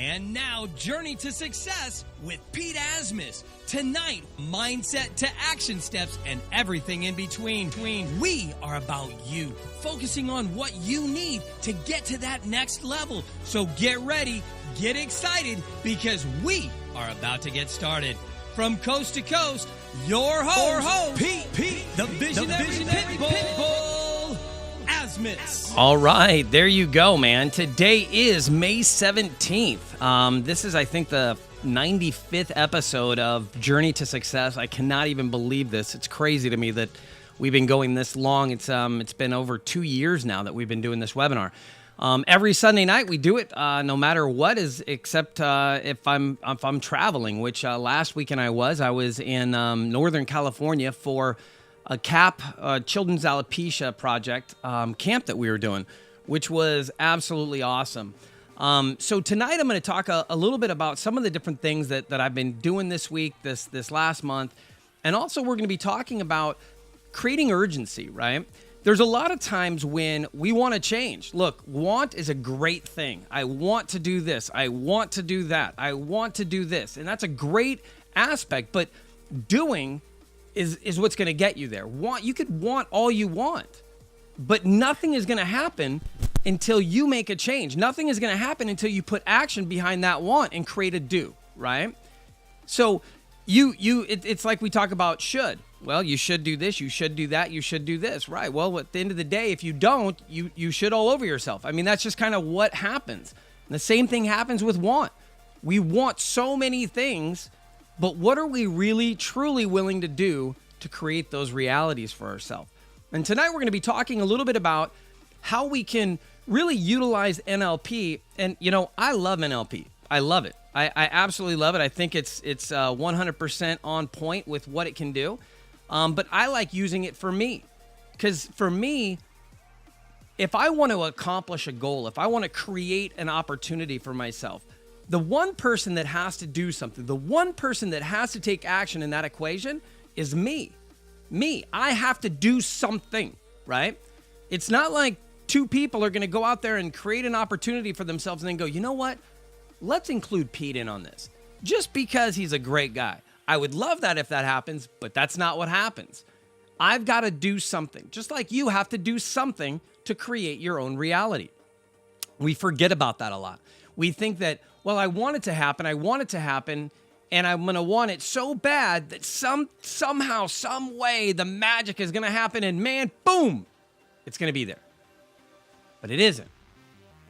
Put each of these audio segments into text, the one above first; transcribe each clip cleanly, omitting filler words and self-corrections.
And now, Journey to Success with Pete Asmus. Tonight, mindset to action steps and everything in between. We are about you, focusing on what you need to get to that next level. So get ready, get excited, because we are about to get started. From coast to coast, your host, Pete, the visionary Pitbull Asmus. All right, there you go, man. Today is May 17th. This is, I think, the 95th episode of Journey to Success. I cannot even believe this. It's crazy to me that we've been going this long. It's been over 2 years now that we've been doing this webinar. Every Sunday night we do it, no matter what, except if I'm traveling. Which last weekend I was in Northern California for a CAP Children's Alopecia Project camp that we were doing, which was absolutely awesome. So tonight I'm going to talk a little bit about some of the different things that I've been doing this week, this last month, and also we're going to be talking about creating urgency, right? There's a lot of times when we want to change. Look, want is a great thing. I want to do this. I want to do that. I want to do this. And that's a great aspect, but doing is what's going to get you there. You could want all you want, but nothing is going to happen until you make a change. Nothing is going to happen until you put action behind that want and create a do, right? So it's like we talk about should. Well, you should do this, you should do that, you should do this, right? Well, at the end of the day, if you don't, you should all over yourself. I mean, that's just kind of what happens. And the same thing happens with want. We want so many things, but what are we really, truly willing to do to create those realities for ourselves? And tonight we're going to be talking a little bit about how we can really utilize NLP. And, I love NLP. I love it. I absolutely love it. I think it's 100% on point with what it can do. But I like using it for me, because for me, if I want to accomplish a goal, if I want to create an opportunity for myself, the one person that has to do something, the one person that has to take action in that equation is me. I have to do something, right? It's not like two people are going to go out there and create an opportunity for themselves and then go, you know what? Let's include Pete in on this just because he's a great guy. I would love that if that happens, but that's not what happens. I've got to do something, just like you have to do something to create your own reality. We forget about that a lot. We think that, well, I want it to happen, and I'm going to want it so bad that somehow, some way, the magic is going to happen, and man, boom, it's going to be there. But it isn't,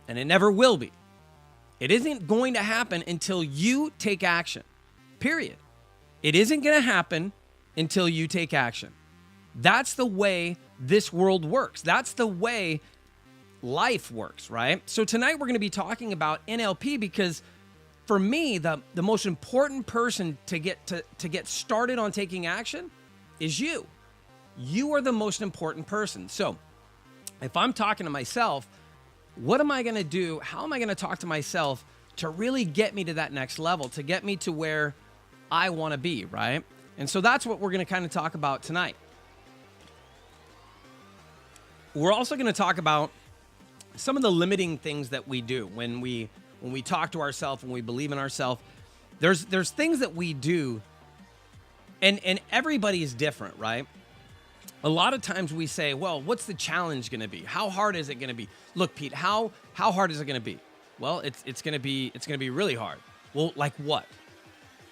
and it never will be. It isn't going to happen until you take action, period. It isn't going to happen until you take action. That's the way this world works. That's the way life works, right? So tonight we're going to be talking about NLP because for me, the most important person to get started on taking action is you. You are the most important person. So if I'm talking to myself, what am I going to do? How am I going to talk to myself to really get me to that next level, to get me to where I want to be, right? And so that's what we're going to kind of talk about tonight. We're also going to talk about some of the limiting things that we do when we talk to ourselves, when we believe in ourselves. There's things that we do, and everybody is different, right? A lot of times we say, well, what's the challenge going to be? How hard is it going to be? Look, Pete, how hard is it going to be? Well, it's going to be really hard. Well, like what?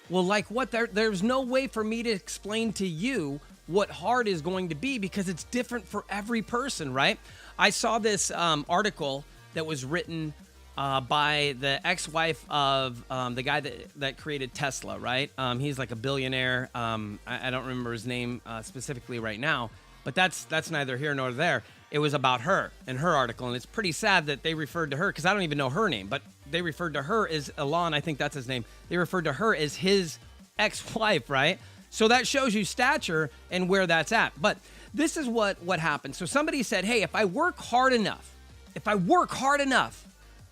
Well, like what? There's no way for me to explain to you what hard is going to be because it's different for every person, right? I saw this article that was written by the ex-wife of the guy that created Tesla, right? He's like a billionaire. I don't remember his name specifically right now, but that's neither here nor there. It was about her and her article, and it's pretty sad that they referred to her, because I don't even know her name, but they referred to her as Elon, I think that's his name. They referred to her as his ex-wife, right? So that shows you stature and where that's at. But this is what happened. So somebody said, hey, if I work hard enough,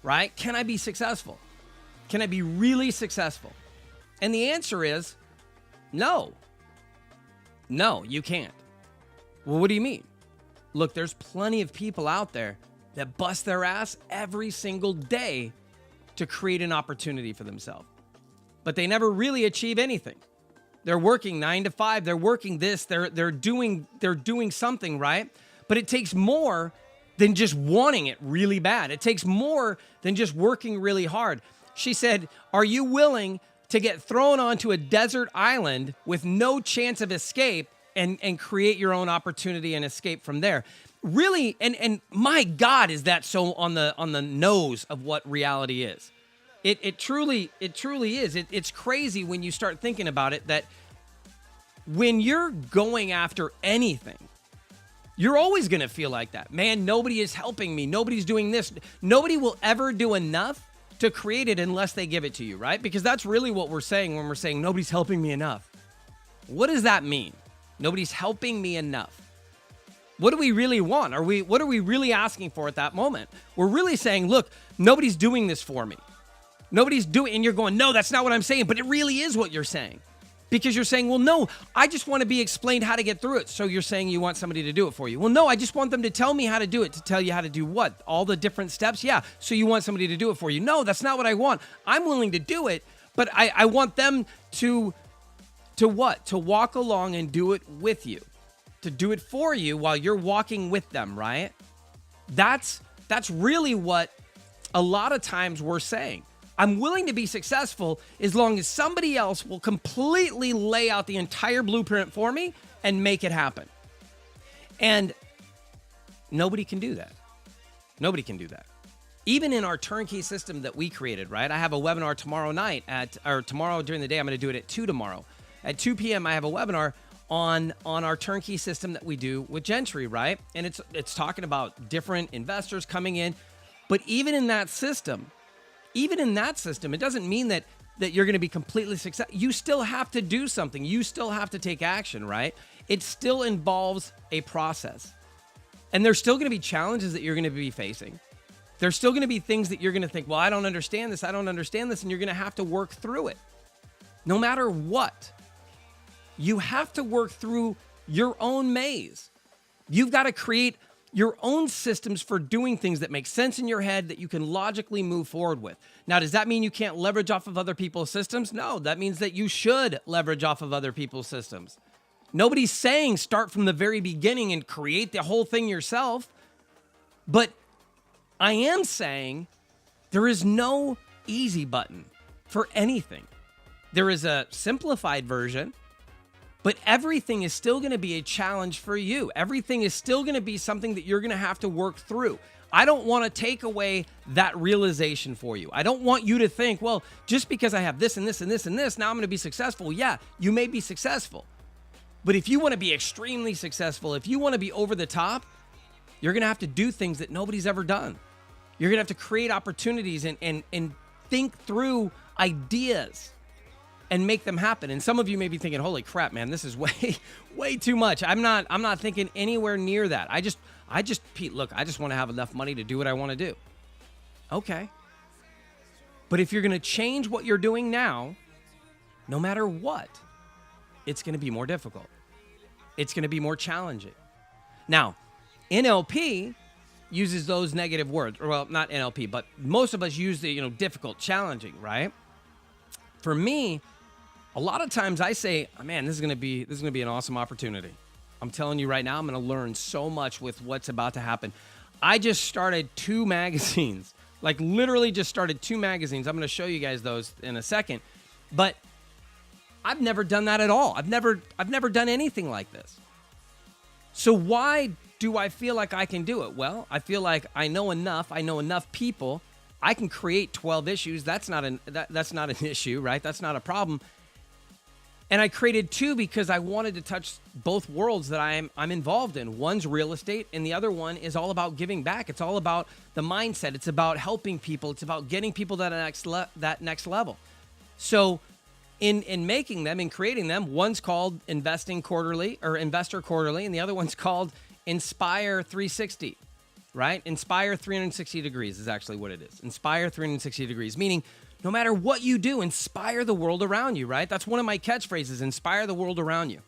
right, can I be successful? Can I be really successful? And the answer is no. No, you can't. Well, what do you mean? Look, there's plenty of people out there that bust their ass every single day to create an opportunity for themselves. But they never really achieve anything. They're working 9 to 5. They're working this. They're doing something, right? But it takes more than just wanting it really bad. It takes more than just working really hard. She said, are you willing to get thrown onto a desert island with no chance of escape and create your own opportunity and escape from there? Really, and my God, is that so on the nose of what reality is? It truly is. It's crazy when you start thinking about it, that when you're going after anything, you're always going to feel like that. Man, nobody is helping me. Nobody's doing this. Nobody will ever do enough to create it unless they give it to you, right? Because that's really what we're saying when we're saying nobody's helping me enough. What does that mean? Nobody's helping me enough. What do we really want? What are we really asking for at that moment? We're really saying, look, nobody's doing this for me. Nobody's doing, and you're going, no, that's not what I'm saying, but it really is what you're saying. Because you're saying, well, no, I just want to be explained how to get through it. So you're saying you want somebody to do it for you. Well, no, I just want them to tell me how to do it. To tell you how to do what? All the different steps? Yeah. So you want somebody to do it for you. No, that's not what I want. I'm willing to do it, but I want them to what? To walk along and do it with you. To do it for you while you're walking with them, right? That's really what a lot of times we're saying. I'm willing to be successful as long as somebody else will completely lay out the entire blueprint for me and make it happen. And nobody can do that. Nobody can do that. Even in our turnkey system that we created, right? I have a webinar tomorrow night tomorrow during the day. I'm going to do it at 2 tomorrow. At 2 p.m., I have a webinar on our turnkey system that we do with Gentry, right? And it's talking about different investors coming in. But even in that system, it doesn't mean that you're going to be completely successful. You still have to do something. You still have to take action, right? It still involves a process. And there's still going to be challenges that you're going to be facing. There's still going to be things that you're going to think, well, I don't understand this. And you're going to have to work through it. No matter what, you have to work through your own maze. You've got to create your own systems for doing things that make sense in your head that you can logically move forward with. Now, does that mean you can't leverage off of other people's systems? No, that means that you should leverage off of other people's systems. Nobody's saying start from the very beginning and create the whole thing yourself. But I am saying there is no easy button for anything. There is a simplified version, but everything is still going to be a challenge for you. Everything is still going to be something that you're going to have to work through. I don't want to take away that realization for you. I don't want you to think, well, just because I have this and this and this and this, now I'm going to be successful. Yeah, you may be successful. But if you want to be extremely successful, if you want to be over the top, you're going to have to do things that nobody's ever done. You're going to have to create opportunities and think through ideas and make them happen. And some of you may be thinking, holy crap, man, this is way too much. I'm not thinking anywhere near that. Pete, look, I just want to have enough money to do what I want to do. Okay. But if you're going to change what you're doing now, no matter what, it's going to be more difficult. It's going to be more challenging. Now, NLP uses those negative words. Well, not NLP, but most of us use the, difficult, challenging, right? For me, a lot of times I say, oh, man, this is going to be an awesome opportunity. I'm telling you right now, I'm going to learn so much with what's about to happen. I just started 2 magazines, like literally just started 2 magazines. I'm going to show you guys those in a second, but I've never done that at all. I've never done anything like this. So why do I feel like I can do it? Well, I feel like I know enough people. I can create 12 issues. That's not an issue, right? That's not a problem. And I created 2 because I wanted to touch both worlds that I'm involved in. One's real estate, and the other one is all about giving back. It's all about the mindset. It's about helping people. It's about getting people to that next level. So in making them, in creating them, one's called Investor Quarterly, and the other one's called Inspire 360. Right? Inspire 360 degrees is actually what it is. Inspire 360 degrees, meaning no matter what you do, inspire the world around you, right? That's one of my catchphrases, inspire the world around you.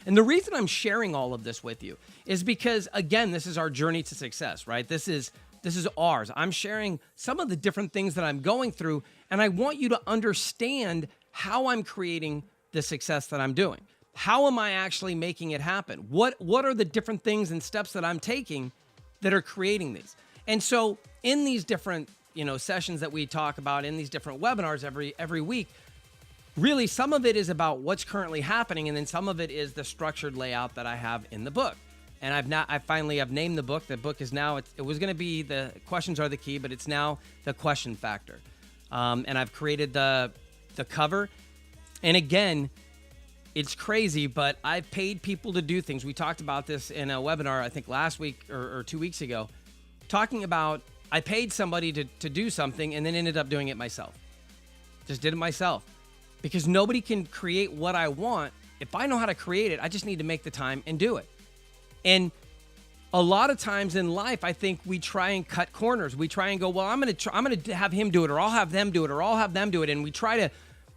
And the reason I'm sharing all of this with you is because, again, this is our journey to success, right? This is This is ours. I'm sharing some of the different things that I'm going through, and I want you to understand how I'm creating the success that I'm doing. How am I actually making it happen? What are the different things and steps that I'm taking that are creating these? And so in these different, sessions that we talk about, in these different webinars every week, really some of it is about what's currently happening, and then some of it is the structured layout that I have in the book. And I've named the book. The book is now, it was going to be The Questions Are the Key, but it's now The Question Factor. And I've created the cover. And again, it's crazy, but I've paid people to do things. We talked about this in a webinar, I think last week or 2 weeks ago, talking about I paid somebody to do something and then ended up doing it myself. Just did it myself. Because nobody can create what I want. If I know how to create it, I just need to make the time and do it. And a lot of times in life, I think we try and cut corners. We try and go, well, I'm going to have him do it, or I'll have them do it, or I'll have them do it. And we try to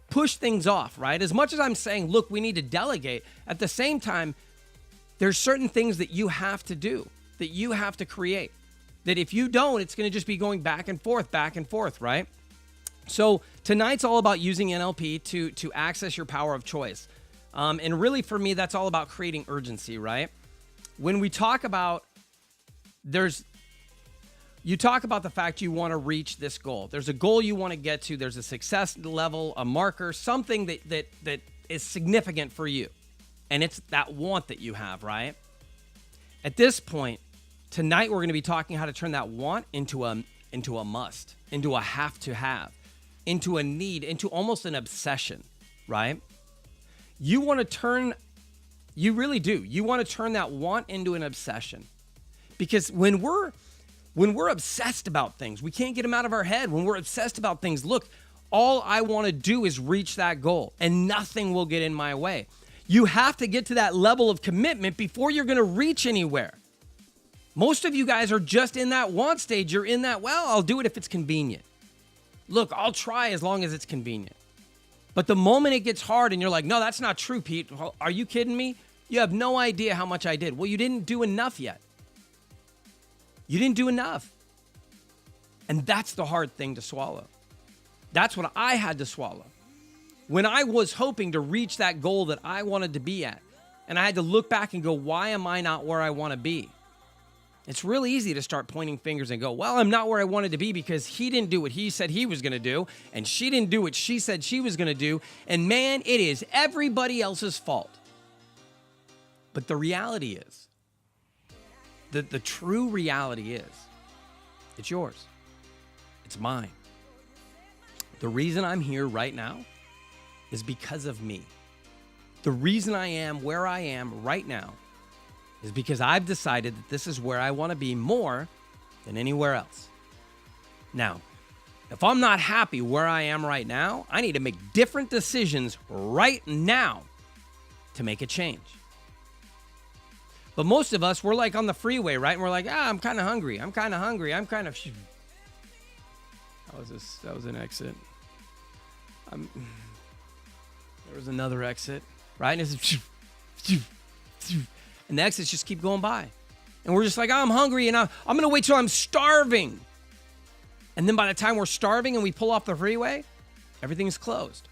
push things off, right? As much as I'm saying, look, we need to delegate, at the same time, there's certain things that you have to do, that you have to create, that if you don't, it's going to just be going back and forth, right? So tonight's all about using NLP to access your power of choice. And really for me, that's all about creating urgency, right? When we talk about, you talk about the fact you want to reach this goal. There's a goal you want to get to. There's a success level, a marker, something that is significant for you. And it's that want that you have, right? At this point, tonight we're going to be talking how to turn that want into a must, into a have to have, into a need, into almost an obsession, right? You really do. You want to turn that want into an obsession. Because when we're obsessed about things, we can't get them out of our head. When we're obsessed about things, look, all I want to do is reach that goal, and nothing will get in my way. You have to get to that level of commitment before you're going to reach anywhere. Most of you guys are just in that want stage. You're in that, well, I'll do it if it's convenient. Look, I'll try as long as it's convenient. But the moment it gets hard and you're like, no, that's not true, Pete. Are you kidding me? You have no idea how much I did. Well, you didn't do enough yet. You didn't do enough. And that's the hard thing to swallow. That's what I had to swallow. When I was hoping to reach that goal that I wanted to be at, and I had to look back and go, why am I not where I want to be? It's really easy to start pointing fingers and go, well, I'm not where I wanted to be because he didn't do what he said he was going to do, and she didn't do what she said she was going to do, and man, it is everybody else's fault. But the reality is, the true reality is, it's yours. It's mine. The reason I'm here right now is because of me. The reason I am where I am right now is because I've decided that this is where I want to be more than anywhere else. Now, if I'm not happy where I am right now, I need to make different decisions right now to make a change. But most of us, we're like on the freeway, right? And we're like, I'm kind of hungry. That was an exit. There was another exit, right? And it's and the exits just keep going by. And we're just like, I'm hungry, and I'm going to wait till I'm starving. And then by the time we're starving and we pull off the freeway, everything's closed.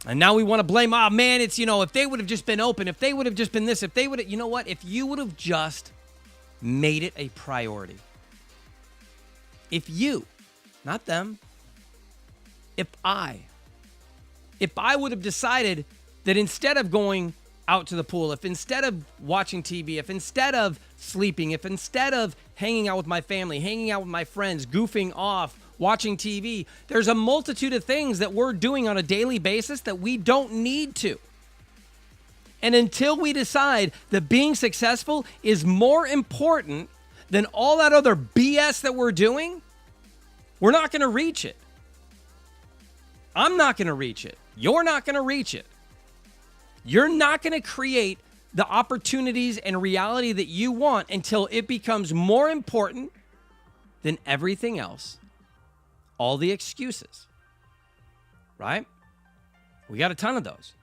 And now we want to blame, man, it's, if they would have just been open, if they would have just been this, if they would have, you know what? If you would have just made it a priority. If you, not them, if I would have decided that instead of going out to the pool, if instead of watching TV, if instead of sleeping, if instead of hanging out with my family, hanging out with my friends, goofing off, watching TV, there's a multitude of things that we're doing on a daily basis that we don't need to. And until we decide that being successful is more important than all that other BS that we're doing, we're not going to reach it. I'm not going to reach it. You're not going to reach it. You're not going to create the opportunities and reality that you want until it becomes more important than everything else. All the excuses, right? We got a ton of those.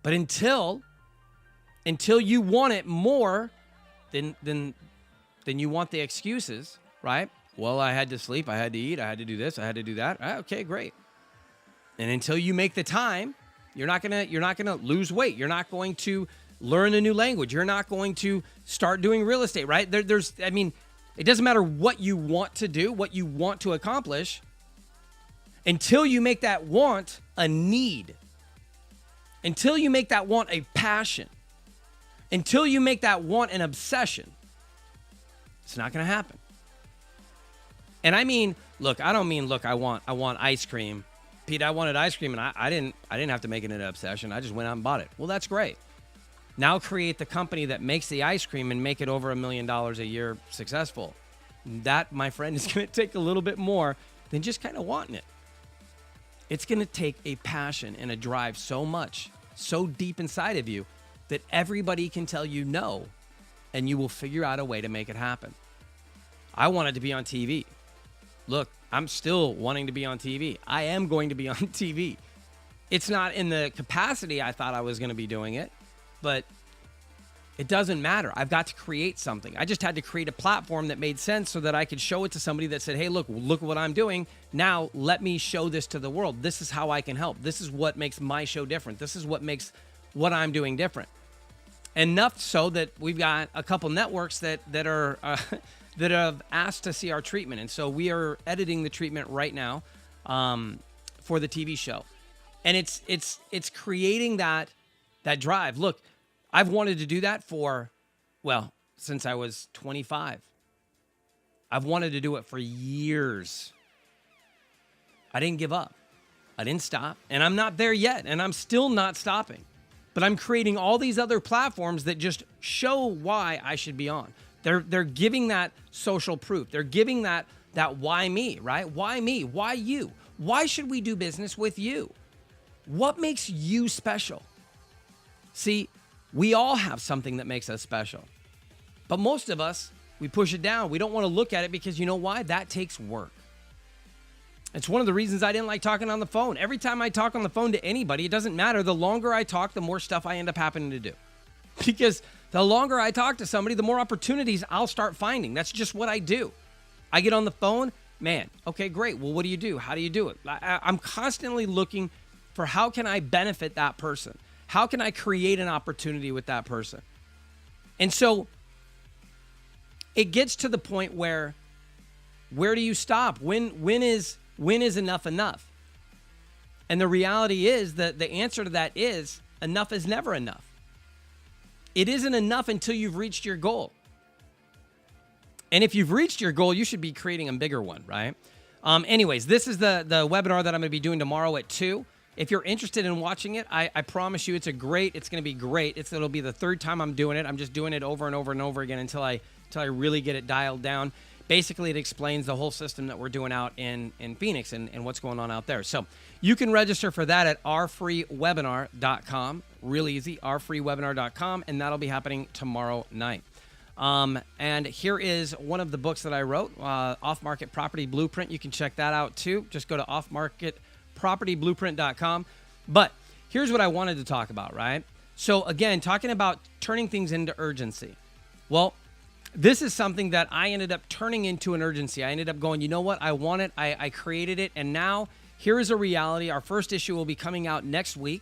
But until you want it more than then you want the excuses, right? Well, I had to sleep, I had to eat, I had to do this, I had to do that. Okay, great. And until you make the time, you're not gonna lose weight. You're not going to learn a new language. You're not going to start doing real estate, right? It doesn't matter what you want to do, what you want to accomplish, until you make that want a need, until you make that want a passion, until you make that want an obsession. It's not going to happen. And I mean, look, I don't mean, look, I want ice cream. Pete, I wanted ice cream, and I didn't have to make it an obsession. I just went out and bought it. Well, that's great. Now create the company that makes the ice cream and make it over $1 million a year successful. That, my friend, is going to take a little bit more than just kind of wanting it. It's going to take a passion and a drive so much, so deep inside of you, that everybody can tell you no, and you will figure out a way to make it happen. I wanted to be on TV. Look, I'm still wanting to be on TV. I am going to be on TV. It's not in the capacity I thought I was going to be doing it, but it doesn't matter. I've got to create something. I just had to create a platform that made sense so that I could show it to somebody that said, hey, look what I'm doing. Now let me show this to the world. This is how I can help. This is what makes my show different. This is what makes what I'm doing different. Enough so that we've got a couple networks that are that have asked to see our treatment. And so we are editing the treatment right now for the TV show. And it's creating that drive. Look, I've wanted to do that since I was 25. I've wanted to do it for years. I didn't give up. I didn't stop. And I'm not there yet. And I'm still not stopping. But I'm creating all these other platforms that just show why I should be on. They're giving that social proof. They're giving that why me, right? Why me? Why you? Why should we do business with you? What makes you special? See, we all have something that makes us special. But most of us, we push it down. We don't want to look at it because you know why? That takes work. It's one of the reasons I didn't like talking on the phone. Every time I talk on the phone to anybody, it doesn't matter. The longer I talk, the more stuff I end up happening to do. Because the longer I talk to somebody, the more opportunities I'll start finding. That's just what I do. I get on the phone, man, okay, great. Well, what do you do? How do you do it? I'm constantly looking for how can I benefit that person? How can I create an opportunity with that person? And so it gets to the point where do you stop? When is enough enough? And the reality is that the answer to that is enough is never enough. It isn't enough until you've reached your goal. And if you've reached your goal, you should be creating a bigger one, right? Anyways, this is the webinar that I'm going to be doing tomorrow at 2. If you're interested in watching it, I promise you it's going to be great. It'll be the third time I'm doing it. I'm just doing it over and over and over again until I really get it dialed down. Basically, it explains the whole system that we're doing out in Phoenix and what's going on out there. So you can register for that at ourfreewebinar.com. Real easy, ourfreewebinar.com, and that'll be happening tomorrow night. And here is one of the books that I wrote, Off Market Property Blueprint. You can check that out too. Just go to offmarketpropertyblueprint.com. But here's what I wanted to talk about, right? So again, talking about turning things into urgency. Well, this is something that I ended up turning into an urgency. I ended up going, you know what? I want it. I created it. And now here is a reality. Our first issue will be coming out next week.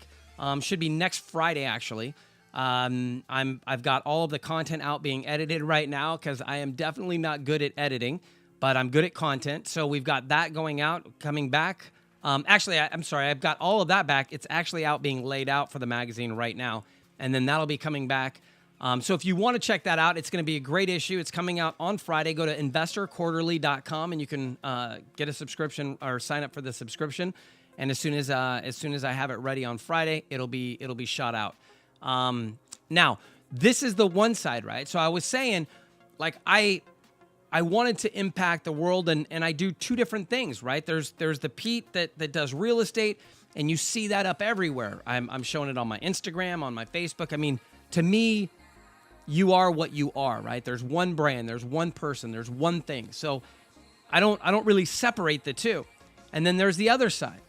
Should be next Friday, actually. I've got all of the content out being edited right now because I am definitely not good at editing, but I'm good at content. So we've got that going out, coming back. Actually, I'm sorry. I've got all of that back. It's actually out being laid out for the magazine right now. And then that'll be coming back. So if you want to check that out, it's going to be a great issue. It's coming out on Friday. Go to investorquarterly.com and you can get a subscription or sign up for the subscription. And as soon as I have it ready on Friday, it'll be shot out. Now, this is the one side, right? So I was saying, like, I wanted to impact the world, and I do two different things, right? There's the Pete that does real estate, and you see that up everywhere. I'm showing it on my Instagram, on my Facebook. I mean, to me, you are what you are, right? There's one brand, there's one person, there's one thing. So I don't really separate the two. And then there's the other side.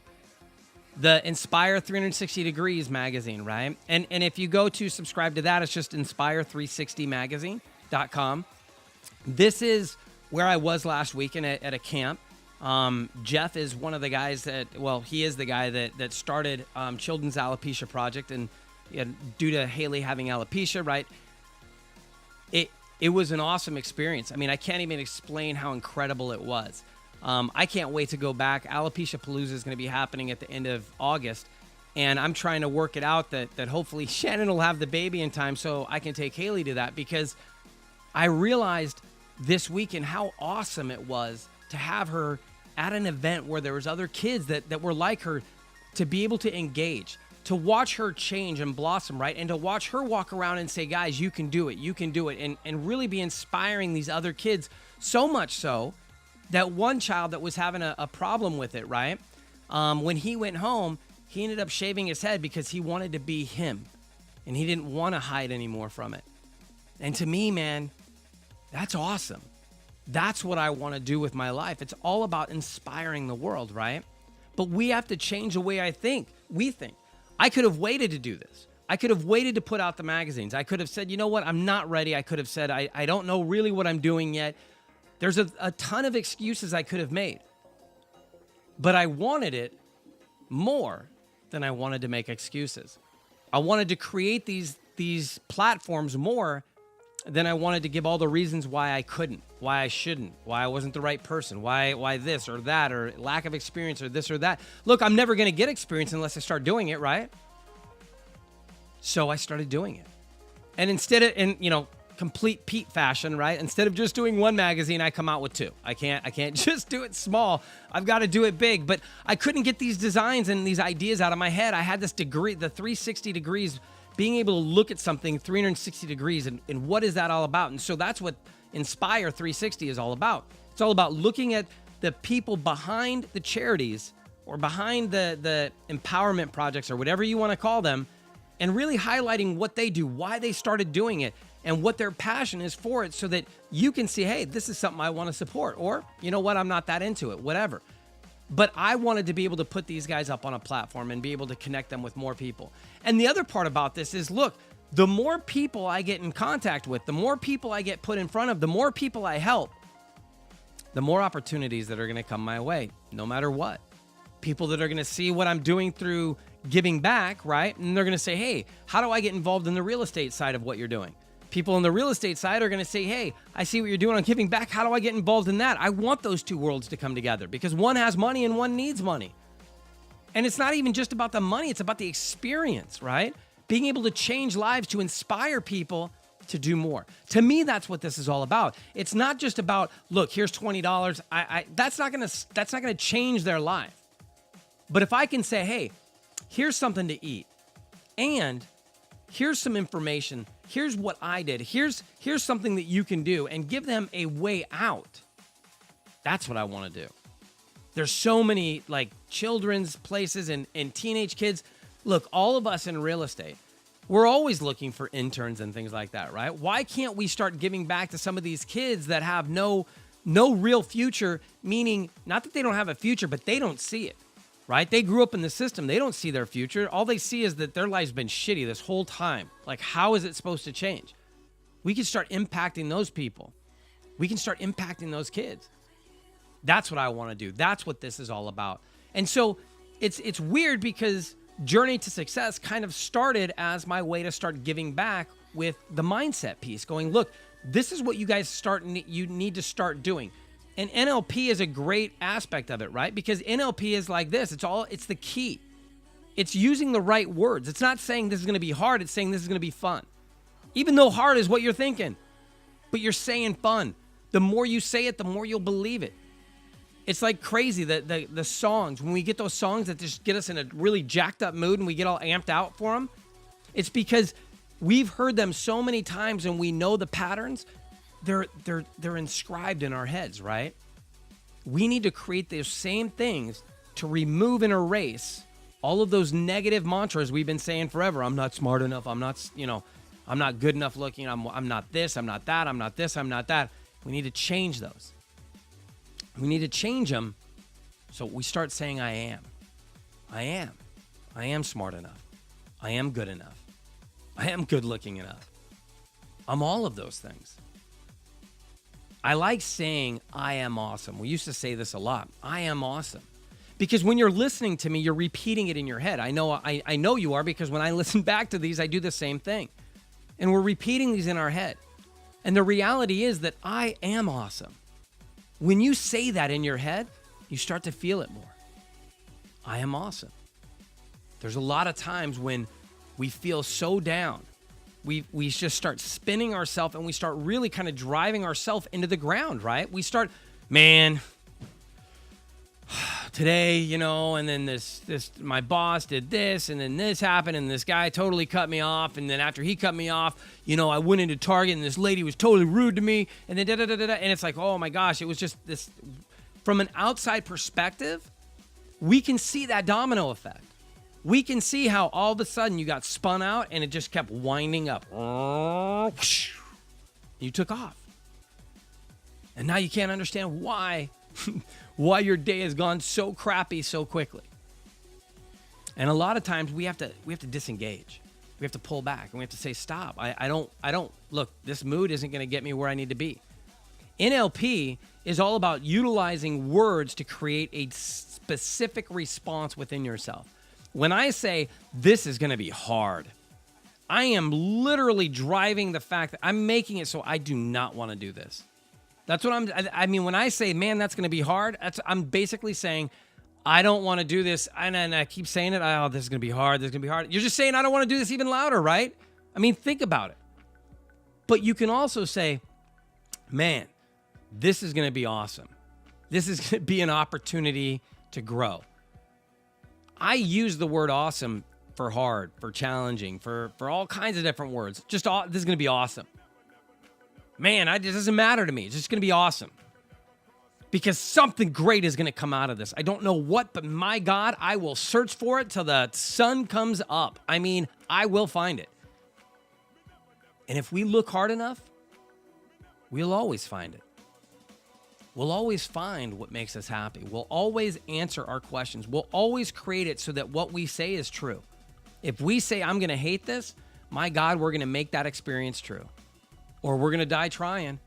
The Inspire 360 Degrees magazine, right? And if you go to subscribe to that, it's just inspire360magazine.com. This is where I was last weekend at a camp. Jeff is one of the guys he is the guy that started Children's Alopecia Project, and due to Haley having alopecia, right? It was an awesome experience. I mean, I can't even explain how incredible it was. I can't wait to go back. Alopecia Palooza is going to be happening at the end of August, and I'm trying to work it out that hopefully Shannon will have the baby in time so I can take Haley to that, because I realized this weekend how awesome it was to have her at an event where there was other kids that were like her, to be able to engage, to watch her change and blossom, right? And to watch her walk around and say, guys, you can do it, and really be inspiring these other kids, so much so that one child that was having a problem with it, right? When he went home, he ended up shaving his head because he wanted to be him, and he didn't want to hide anymore from it. And to me, man, that's awesome. That's what I want to do with my life. It's all about inspiring the world, right? But we have to change the way we think. I could have waited to do this. I could have waited to put out the magazines. I could have said, you know what, I'm not ready. I could have said, I don't know really what I'm doing yet. There's a ton of excuses I could have made. But I wanted it more than I wanted to make excuses. I wanted to create these platforms more than I wanted to give all the reasons why I couldn't, why I shouldn't, why I wasn't the right person, why this or that, or lack of experience, or this or that. Look, I'm never going to get experience unless I start doing it, right? So I started doing it. And instead of, in complete Pete fashion, right? Instead of just doing one magazine, I come out with two. I can't just do it small. I've got to do it big. But I couldn't get these designs and these ideas out of my head. I had this degree, the 360 degrees, being able to look at something 360 degrees, and what is that all about? And so that's what Inspire 360 is all about. It's all about looking at the people behind the charities or behind the empowerment projects or whatever you want to call them, and really highlighting what they do, why they started doing it, and what their passion is for it, so that you can see, hey, this is something I want to support, or you know what, I'm not that into it, whatever. But I wanted to be able to put these guys up on a platform and be able to connect them with more people. And the other part about this is, look, the more people I get in contact with, the more people I get put in front of, the more people I help, the more opportunities that are going to come my way, no matter what. People that are going to see what I'm doing through giving back, right? And they're going to say, hey, how do I get involved in the real estate side of what you're doing? People on the real estate side are going to say, hey, I see what you're doing on giving back. How do I get involved in that? I want those two worlds to come together, because one has money and one needs money. And it's not even just about the money. It's about the experience, right? Being able to change lives, to inspire people to do more. To me, that's what this is all about. It's not just about, look, here's $20. That's not going to change their life. But if I can say, hey, here's something to eat, and here's some information, here's what I did, here's something that you can do, and give them a way out. That's what I want to do. There's so many like children's places and teenage kids. Look, all of us in real estate, we're always looking for interns and things like that, right? Why can't we start giving back to some of these kids that have no real future, meaning not that they don't have a future, but they don't see it. Right? They grew up in the system. They don't see their future. All they see is that their life's been shitty this whole time. Like, how is it supposed to change? We can start impacting those people. We can start impacting those kids. That's what I want to do. That's what this is all about. And so it's weird, because Journey to Success kind of started as my way to start giving back with the mindset piece, going, look, this is what you guys you need to start doing. And NLP is a great aspect of it, right? Because NLP is like this. It's the key. It's using the right words. It's not saying this is going to be hard. It's saying this is going to be fun. Even though hard is what you're thinking, but you're saying fun. The more you say it, the more you'll believe it. It's like crazy that the songs, when we get those songs that just get us in a really jacked up mood and we get all amped out for them, it's because we've heard them so many times and we know the patterns. They're inscribed in our heads, right? We need to create those same things to remove and erase all of those negative mantras we've been saying forever. I'm not smart enough. I'm not good enough looking. I'm not this. I'm not that. I'm not this. I'm not that. We need to change those. We need to change them so we start saying, I am. I am. I am smart enough. I am good enough. I am good looking enough. I'm all of those things. I like saying, I am awesome. We used to say this a lot. I am awesome. Because when you're listening to me, you're repeating it in your head. I know you are, because when I listen back to these, I do the same thing. And we're repeating these in our head. And the reality is that I am awesome. When you say that in your head, you start to feel it more. I am awesome. There's a lot of times when we feel so down. We just start spinning ourselves, and we start really kind of driving ourselves into the ground, right? We start, man, today, and then this my boss did this, and then this happened, and this guy totally cut me off, and then after he cut me off, I went into Target, and this lady was totally rude to me, and then da-da-da-da-da, and it's like, oh my gosh, it was just this. From an outside perspective, we can see that domino effect. We can see how all of a sudden you got spun out and it just kept winding up. You took off. And now you can't understand why your day has gone so crappy so quickly. And a lot of times we have to disengage. We have to pull back, and we have to say, stop. I don't look, this mood isn't going to get me where I need to be. NLP is all about utilizing words to create a specific response within yourself. When I say this is going to be hard, I am literally driving the fact that I'm making it so I do not want to do this. That's what I mean, when I say, man, that's going to be hard, I'm basically saying, I don't want to do this. And I keep saying it. Oh, this is going to be hard. This is going to be hard. You're just saying, I don't want to do this even louder, right? I mean, think about it. But you can also say, man, this is going to be awesome. This is going to be an opportunity to grow. I use the word awesome for hard, for challenging, for all kinds of different words. This is going to be awesome. Man, it doesn't matter to me. It's just going to be awesome. Because something great is going to come out of this. I don't know what, but my God, I will search for it till the sun comes up. I mean, I will find it. And if we look hard enough, we'll always find it. We'll always find what makes us happy. We'll always answer our questions. We'll always create it so that what we say is true. If we say, I'm going to hate this, my God, we're going to make that experience true. Or we're going to die trying,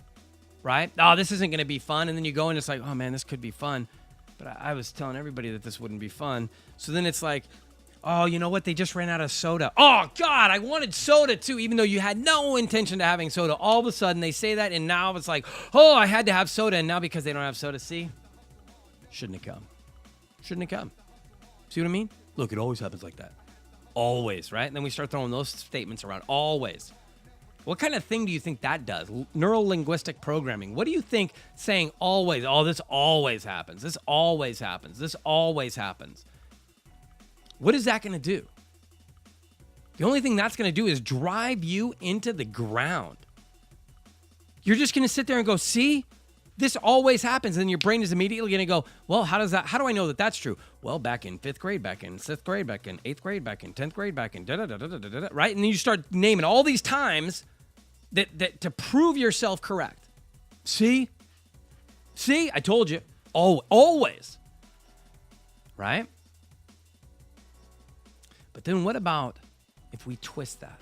right? Oh, this isn't going to be fun. And then you go and it's like, oh man, this could be fun. But I was telling everybody that this wouldn't be fun. So then it's like, oh, you know what? They just ran out of soda. Oh, God, I wanted soda too, even though you had no intention to having soda. All of a sudden, they say that, and now it's like, oh, I had to have soda, and now because they don't have soda, see? Shouldn't have come. Shouldn't have come. See what I mean? Look, it always happens like that. Always, right? And then we start throwing those statements around. Always. What kind of thing do you think that does? Neuro-linguistic programming. What do you think saying always? Oh, this always happens. This always happens. This always happens. What is that going to do? The only thing that's going to do is drive you into the ground. You're just going to sit there and go, see, this always happens. And your brain is immediately going to go, well, how do I know that that's true? Well, back in 5th grade, back in 6th grade, back in 8th grade, back in 10th grade, back in da-da-da-da-da-da-da, right? And then you start naming all these times that to prove yourself correct. See, I told you. Oh, always. Right? But then what about if we twist that?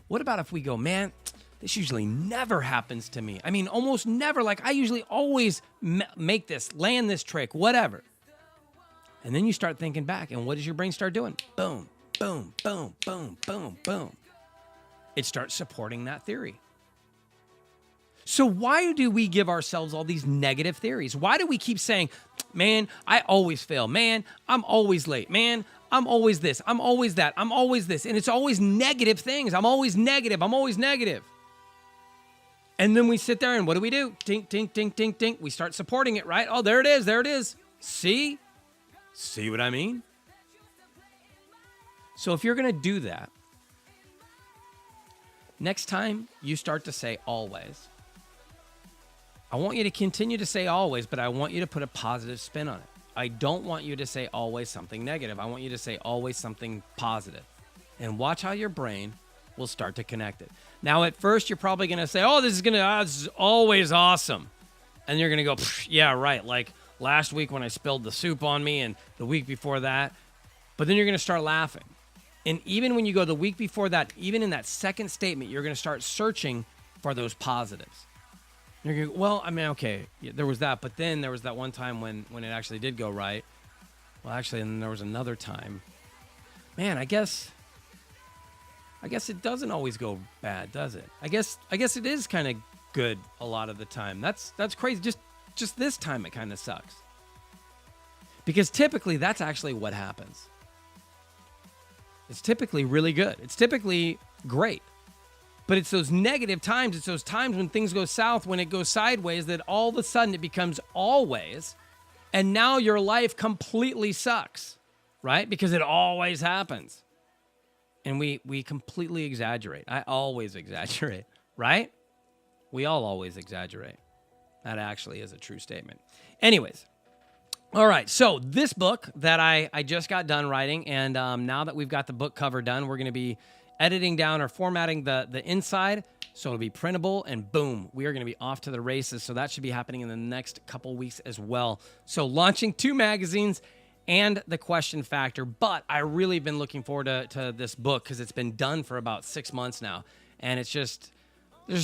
What about if we go, man, this usually never happens to me. I mean, almost never. Like, I usually always make this, land this trick, whatever. And then you start thinking back, and what does your brain start doing? Boom, boom, boom, boom, boom, boom. It starts supporting that theory. So why do we give ourselves all these negative theories? Why do we keep saying, man, I always fail. Man, I'm always late. Man, I'm always this. I'm always that. I'm always this. And it's always negative things. I'm always negative. I'm always negative. And then we sit there and what do? Tink, tink, tink, tink, tink. We start supporting it, right? Oh, there it is. There it is. See? See what I mean? So if you're going to do that, next time you start to say always, I want you to continue to say always, but I want you to put a positive spin on it. I don't want you to say always something negative. I want you to say always something positive. And watch how your brain will start to connect it. Now, at first, you're probably going to say, oh, this is always awesome. And you're going to go, yeah, right. Like last week when I spilled the soup on me and the week before that. But then you're going to start laughing. And even when you go the week before that, even in that second statement, you're going to start searching for those positives. You're going, well, I mean, okay, yeah, there was that, but then there was that one time when it actually did go right. Well, actually, and then there was another time. Man, I guess it doesn't always go bad, does it? I guess it is kind of good a lot of the time. That's crazy. Just this time it kind of sucks. Because typically that's actually what happens. It's typically really good. It's typically great. But it's those negative times, it's those times when things go south, when it goes sideways, that all of a sudden it becomes always, and now your life completely sucks, right? Because it always happens. And we completely exaggerate. I always exaggerate, right? We all always exaggerate. That actually is a true statement. Anyways, all right, so this book that I just got done writing, and now that we've got the book cover done, we're going to be editing down or formatting the inside so it'll be printable, and boom, we are going to be off to the races. So that should be happening in the next couple weeks as well. So launching 2 magazines and the question factor, but I really been looking forward to this book because it's been done for about 6 months now, and there's just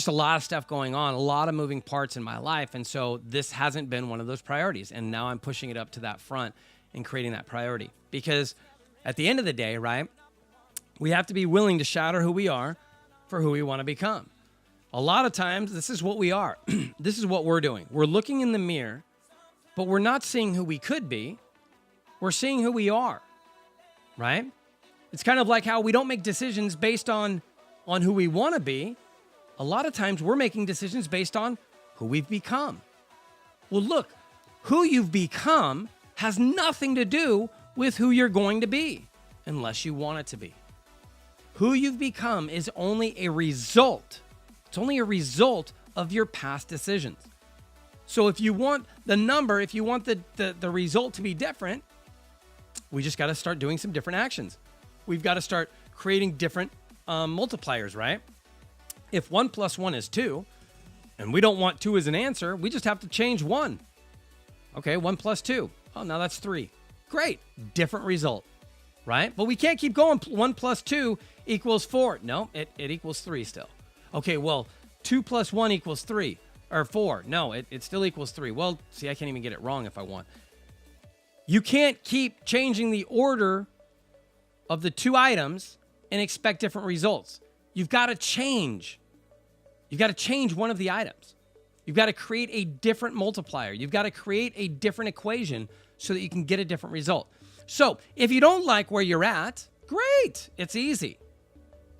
a lot of stuff going on, a lot of moving parts in my life, and so this hasn't been one of those priorities, and now I'm pushing it up to that front and creating that priority. Because at the end of the day, right, we have to be willing to shatter who we are for who we want to become. A lot of times, this is what we are. This is what we're doing. We're looking in the mirror, but we're not seeing who we could be. We're seeing who we are, right? It's kind of like how we don't make decisions based on who we want to be. A lot of times we're making decisions based on who we've become. Well, look, who you've become has nothing to do with who you're going to be unless you want it to be. Who you've become is only a result. It's only a result of your past decisions. So if you want the number, if you want the result to be different, we just got to start doing some different actions. We've got to start creating different multipliers, right? If 1 + 1 is 2, and we don't want 2 as an answer, we just have to change 1. Okay, 1 + 2. Oh, now that's 3. Great. Different result, right? But we can't keep going. 1 + 2 = 4. No, it equals 3 still. Okay, well, 2 + 1 = 3 or 4. No, it still equals 3. Well, see, I can't even get it wrong if I want. You can't keep changing the order of the 2 items and expect different results. You've got to change. You've got to change one of the items. You've got to create a different multiplier. You've got to create a different equation so that you can get a different result. So if you don't like where you're at, great. It's easy.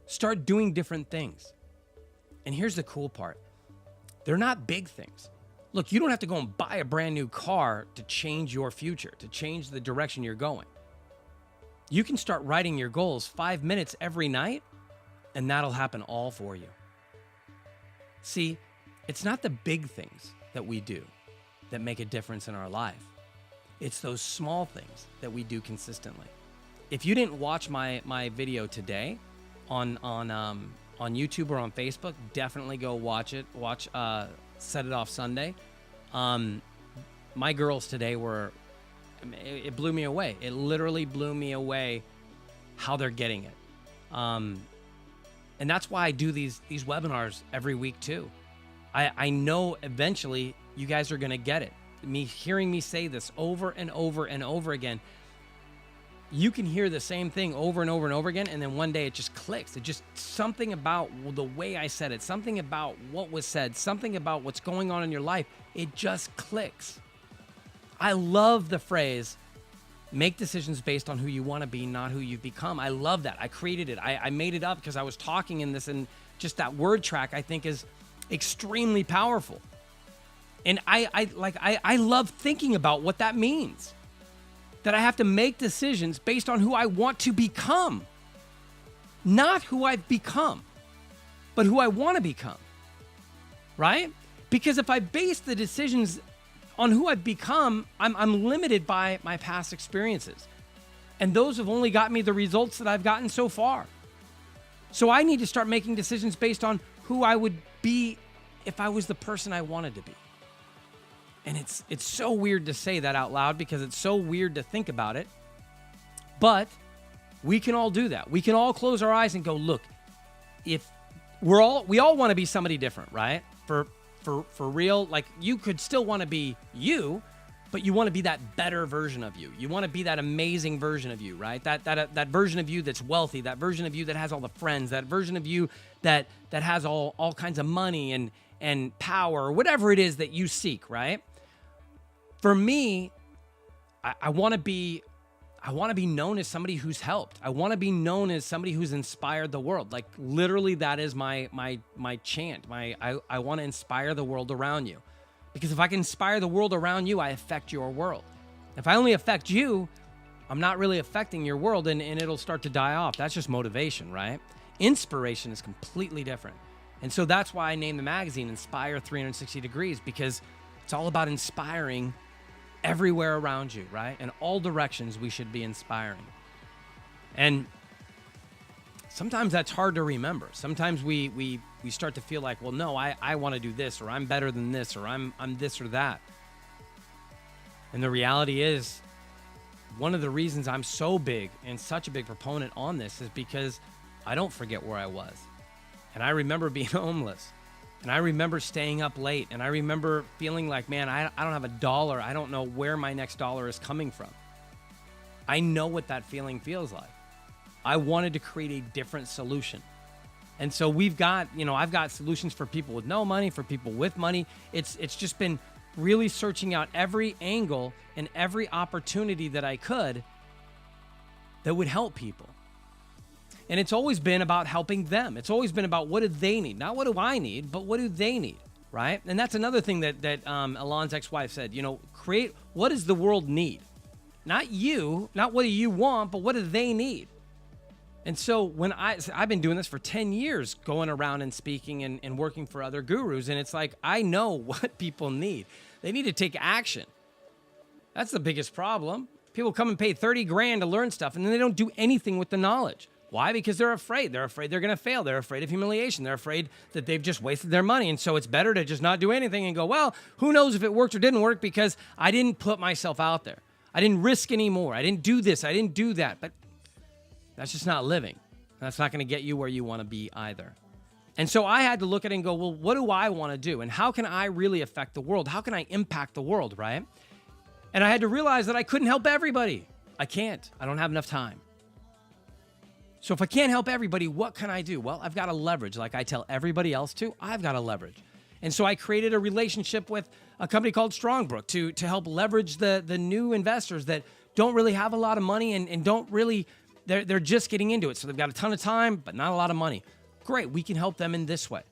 Start doing different things. And here's the cool part. They're not big things. Look, you don't have to go and buy a brand new car to change your future, to change the direction you're going. You can start writing your goals 5 minutes every night, and that'll happen all for you. See, it's not the big things that we do that make a difference in our life. It's those small things that we do consistently. If you didn't watch my video today on YouTube or on Facebook, definitely go watch it. Watch Set It Off Sunday. My girls today it blew me away. It literally blew me away how they're getting it. And that's why I do these webinars every week too. I know eventually you guys are going to get it. Hearing me say this over and over and over again, you can hear the same thing over and over and over again, and then one day it just clicks. It just, something about the way I said it, something about what was said, something about what's going on in your life, it just clicks. I love the phrase, make decisions based on who you want to be, not who you've become. I love that. I created it. I made it up because I was talking in this, and just that word track I think is extremely powerful. And I love thinking about what that means. That I have to make decisions based on who I want to become. Not who I've become, but who I want to become. Right? Because if I base the decisions on who I've become, I'm limited by my past experiences. And those have only got me the results that I've gotten so far. So I need to start making decisions based on who I would be if I was the person I wanted to be. And it's so weird to say that out loud because it's so weird to think about it. But we can all do that. We can all close our eyes and go, look, if we all want to be somebody different, right? For for real, like you could still want to be you, but you want to be that better version of you. You want to be that amazing version of you, right? That version of you that's wealthy, that version of you that has all the friends, that version of you that has all kinds of money and power, or whatever it is that you seek, right? For me, I want to be known as somebody who's helped. I want to be known as somebody who's inspired the world. Like literally, that is my chant. I want to inspire the world around you, because if I can inspire the world around you, I affect your world. If I only affect you, I'm not really affecting your world, and it'll start to die off. That's just motivation, right? Inspiration is completely different, and so that's why I named the magazine Inspire 360 Degrees, because it's all about inspiring everywhere around you, right? In all directions, we should be inspiring. And sometimes that's hard to remember. Sometimes we start to feel like, well, no, I want to do this, or I'm better than this, or I'm this or that. And the reality is, one of the reasons I'm so big and such a big proponent on this is because I don't forget where I was. And I remember being homeless. And I remember staying up late, and I remember feeling like, man, I don't have a dollar. I don't know where my next dollar is coming from. I know what that feeling feels like. I wanted to create a different solution. And so I've got solutions for people with no money, for people with money. It's just been really searching out every angle and every opportunity that I could that would help people. And it's always been about helping them. It's always been about what do they need? Not what do I need, but what do they need, right? And that's another thing that Alon's ex-wife said, create what does the world need? Not you, not what do you want, but what do they need? And so when I've been doing this for 10 years, going around and speaking and working for other gurus, and it's like, I know what people need. They need to take action. That's the biggest problem. People come and pay $30,000 to learn stuff, and then they don't do anything with the knowledge. Why? Because they're afraid. They're afraid they're going to fail. They're afraid of humiliation. They're afraid that they've just wasted their money. And so it's better to just not do anything and go, well, who knows if it worked or didn't work, because I didn't put myself out there. I didn't risk anymore. I didn't do this. I didn't do that. But that's just not living. That's not going to get you where you want to be either. And so I had to look at it and go, well, what do I want to do? And how can I really affect the world? How can I impact the world, right? And I had to realize that I couldn't help everybody. I can't. I don't have enough time. So if I can't help everybody, what can I do? Well, I've got to leverage. Like I tell everybody else to, I've got to leverage. And so I created a relationship with a company called Strongbrook to help leverage the new investors that don't really have a lot of money and don't really, they're just getting into it. So they've got a ton of time, but not a lot of money. Great, we can help them in this way.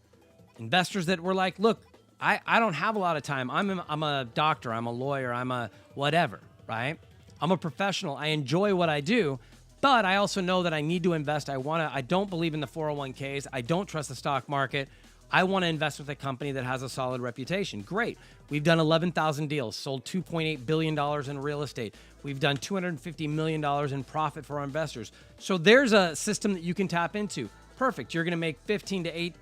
Investors that were like, look, I don't have a lot of time. I'm a doctor, I'm a lawyer, I'm a whatever, right? I'm a professional. I enjoy what I do. But I also know that I need to invest. I don't believe in the 401ks. I don't trust the stock market. I want to invest with a company that has a solid reputation. Great. We've done 11,000 deals, sold $2.8 billion in real estate. We've done $250 million in profit for our investors. So there's a system that you can tap into. Perfect. You're going to make 15 to 30%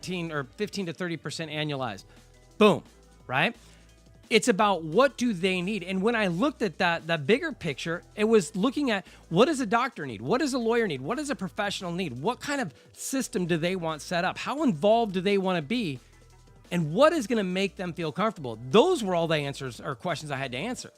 annualized. Boom. Right? It's about what do they need. And when I looked at that bigger picture, it was looking at what does a doctor need? What does a lawyer need? What does a professional need? What kind of system do they want set up? How involved do they want to be? And what is going to make them feel comfortable? Those were all the answers or questions I had to answer,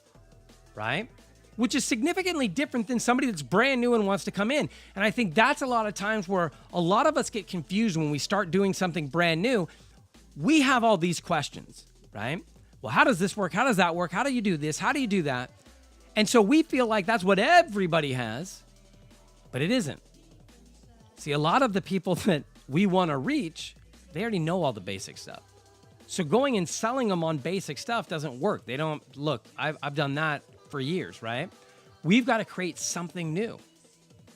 right? Which is significantly different than somebody that's brand new and wants to come in. And I think that's a lot of times where a lot of us get confused when we start doing something brand new. We have all these questions, right? Well, how does this work? How does that work? How do you do this? How do you do that? And so we feel like that's what everybody has, but it isn't. See, a lot of the people that we want to reach, they already know all the basic stuff. So going and selling them on basic stuff doesn't work. They don't, look, I've done that for years, right? We've got to create something new,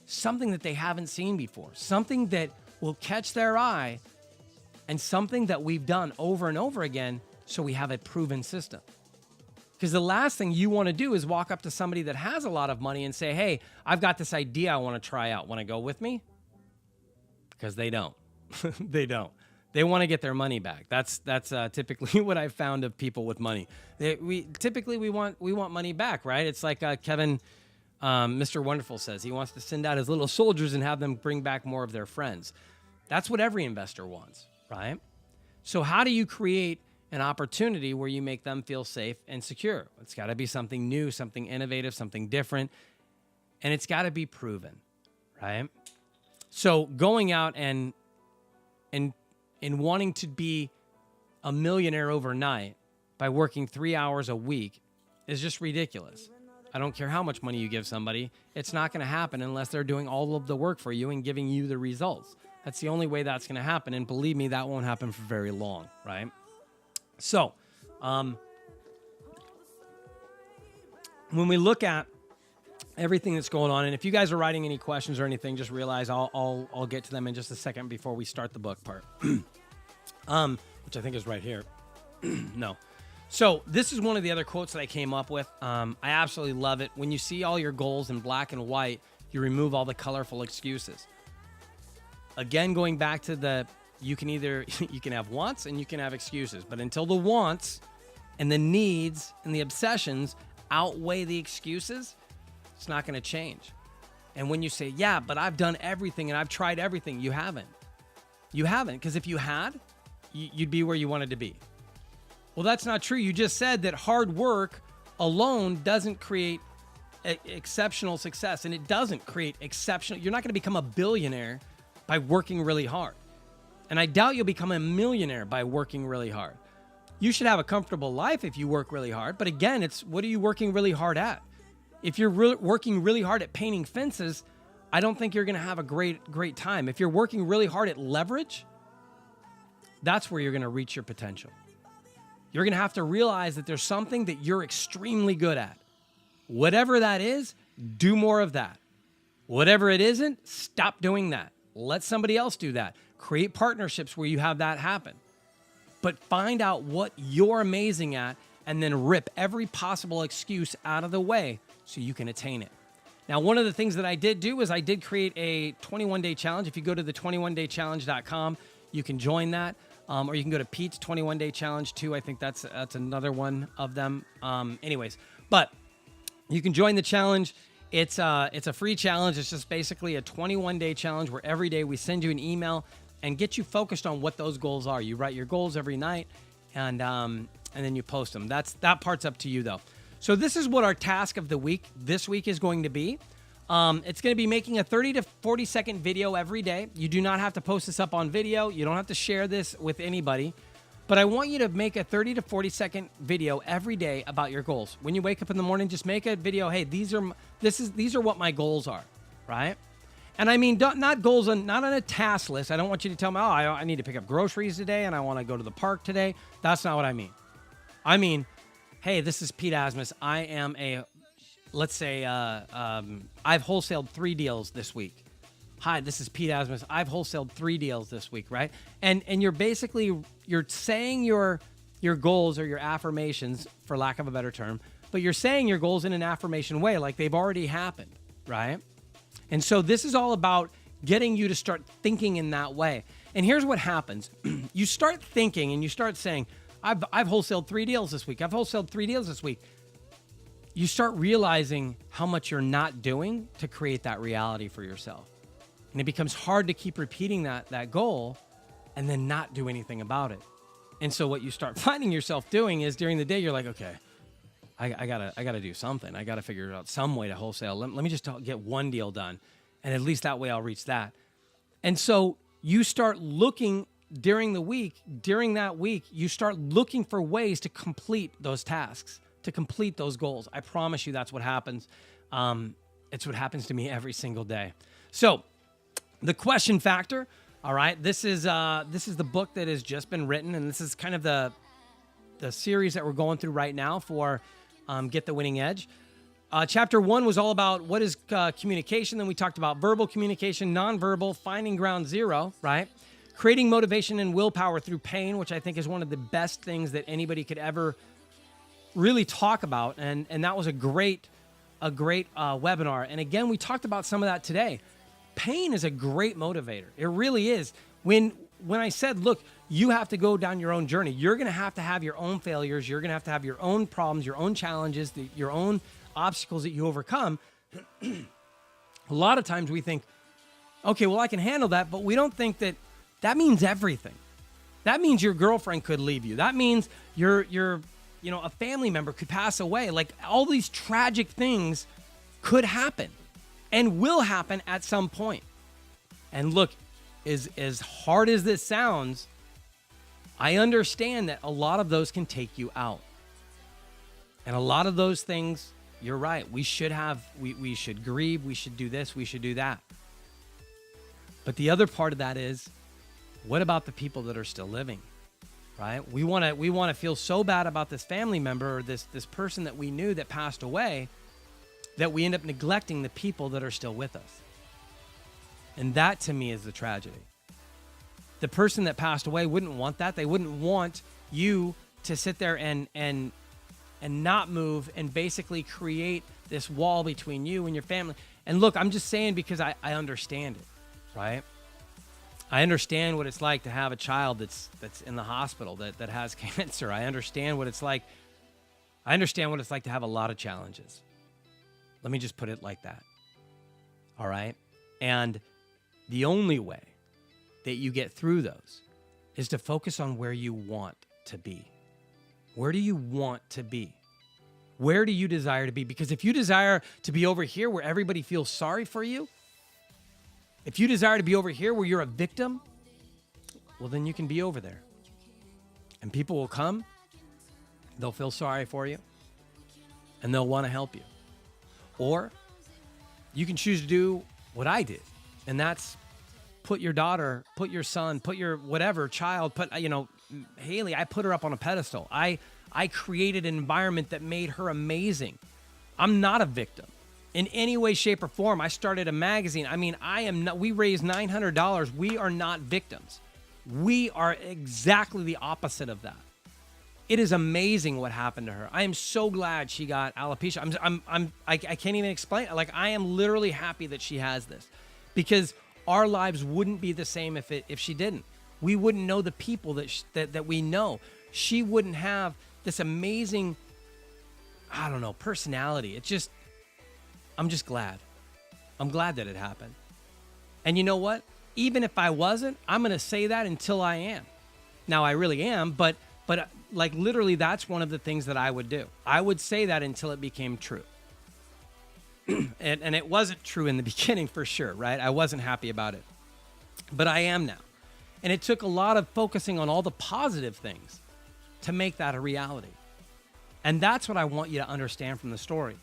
something that they haven't seen before, something that will catch their eye, and something that we've done over and over again. So we have a proven system. Because the last thing you want to do is walk up to somebody that has a lot of money and say, hey, I've got this idea I want to try out. Want to go with me? Because they don't. They don't. They want to get their money back. That's typically what I've found of people with money. We want money back, right? It's like Kevin, Mr. Wonderful says. He wants to send out his little soldiers and have them bring back more of their friends. That's what every investor wants, right? So how do you create an opportunity where you make them feel safe and secure. It's got to be something new, something innovative, something different, and it's got to be proven, right? So going out and wanting to be a millionaire overnight by working 3 hours a week is just ridiculous. I don't care how much money you give somebody. It's not going to happen unless they're doing all of the work for you and giving you the results. That's the only way that's going to happen. And believe me, that won't happen for very long, right? So, when we look at everything that's going on, and if you guys are writing any questions or anything, just realize I'll get to them in just a second before we start the book part, which I think is right here. No. So this is one of the other quotes that I came up with. I absolutely love it. When you see all your goals in black and white, you remove all the colorful excuses. Again, going back to you can have wants and you can have excuses, but until the wants and the needs and the obsessions outweigh the excuses, it's not going to change. And when you say, yeah, but I've done everything and I've tried everything, you haven't. You haven't, because if you had, you'd be where you wanted to be. Well, that's not true. You just said that hard work alone doesn't create exceptional success, and it doesn't create exceptional. You're not going to become a billionaire by working really hard. And I doubt you'll become a millionaire by working really hard. You should have a comfortable life if you work really hard. But again, it's what are you working really hard at? If you're working really hard at painting fences, I don't think you're going to have a great time. If you're working really hard at leverage, that's where you're going to reach your potential. You're going to have to realize that there's something that you're extremely good at. Whatever that is, do more of that. Whatever it isn't, stop doing that. Let somebody else do that. Create partnerships where you have that happen. But find out what you're amazing at and then rip every possible excuse out of the way so you can attain it. Now, one of the things that I did do is I did create a 21-day challenge. If you go to the 21daychallenge.com, you can join that. Or you can go to Pete's 21-day challenge too. I think that's another one of them. Anyways, but you can join the challenge. It's a free challenge. It's just basically a 21-day challenge where every day we send you an email and get you focused on what those goals are. You write your goals every night, and then you post them. That part's up to you though. So this is what our task of the week this week is going to be. It's going to be making a 30 to 40 second video every day. You do not have to post this up on video. You don't have to share this with anybody. But I want you to make a 30 to 40 second video every day about your goals. When you wake up in the morning, just make a video. Hey, these are what my goals are, right? And I mean, not goals not on a task list. I don't want you to tell me, I need to pick up groceries today and I want to go to the park today. That's not what I mean. I mean, hey, this is Pete Asmus. I am let's say I've wholesaled 3 deals this week. Hi, this is Pete Asmus. I've wholesaled 3 deals this week, right? And you're saying your goals or your affirmations, for lack of a better term, but you're saying your goals in an affirmation way, like they've already happened, right? And so this is all about getting you to start thinking in that way. And here's what happens. You start thinking and you start saying, I've wholesaled 3 deals this week. I've wholesaled 3 deals this week. You start realizing how much you're not doing to create that reality for yourself. And it becomes hard to keep repeating that goal and then not do anything about it. And so what you start finding yourself doing is during the day, you're like, okay, I gotta do something. I gotta figure out some way to wholesale. Let me just get 1 deal done. And at least that way I'll reach that. And so you start looking during that week, you start looking for ways to complete those tasks, to complete those goals. I promise you that's what happens. It's what happens to me every single day. So the question factor, all right, this is the book that has just been written, and this is kind of the series that we're going through right now for Get the Winning Edge. Chapter 1 was all about what is communication. Then we talked about verbal communication, nonverbal, finding ground zero, right? Creating motivation and willpower through pain, which I think is one of the best things that anybody could ever really talk about. And that was a great webinar. And again, we talked about some of that today. Pain is a great motivator. It really is. When I said, look, you have to go down your own journey. You're going to have your own failures. You're going to have your own problems, your own challenges, your own obstacles that you overcome. A lot of times we think, okay, well, I can handle that, but we don't think that means everything. That means your girlfriend could leave you. That means a family member could pass away. Like, all these tragic things could happen and will happen at some point. And look, as hard as this sounds, I understand that a lot of those can take you out. And a lot of those things, you're right, we should grieve, we should do this, we should do that. But the other part of that is, what about the people that are still living, right? We want to feel so bad about this family member or this person that we knew that passed away that we end up neglecting the people that are still with us. And that, to me, is the tragedy. The person that passed away wouldn't want that. They wouldn't want you to sit there and not move and basically create this wall between you and your family. And look, I'm just saying because I understand it, right? I understand what it's like to have a child that's in the hospital that has cancer. I understand what it's like. I understand what it's like to have a lot of challenges. Let me just put it like that. All right? And the only way that you get through those is to focus on where you want to be. Where do you want to be? Where do you desire to be? Because if you desire to be over here where everybody feels sorry for you, if you desire to be over here where you're a victim, well, then you can be over there. And people will come, they'll feel sorry for you, and they'll want to help you. Or you can choose to do what I did, and that's put your daughter, put your son, put your whatever child, Haley, I put her up on a pedestal. I created an environment that made her amazing. I'm not a victim in any way, shape, or form. I started a magazine. I mean, we raised $900. We are not victims. We are exactly the opposite of that. It is amazing what happened to her. I am so glad she got alopecia. I can't even explain it. Like, I am literally happy that she has this, because our lives wouldn't be the same if she didn't. We wouldn't know the people that we know. She wouldn't have this amazing, personality. I'm just glad. I'm glad that it happened. And you know what? Even if I wasn't, I'm going to say that until I am. Now, I really am, but like, literally, that's one of the things that I would do. I would say that until it became true. and it wasn't true in the beginning, for sure, right? I wasn't happy about it. But I am now. And it took a lot of focusing on all the positive things to make that a reality. And that's what I want you to understand from the story.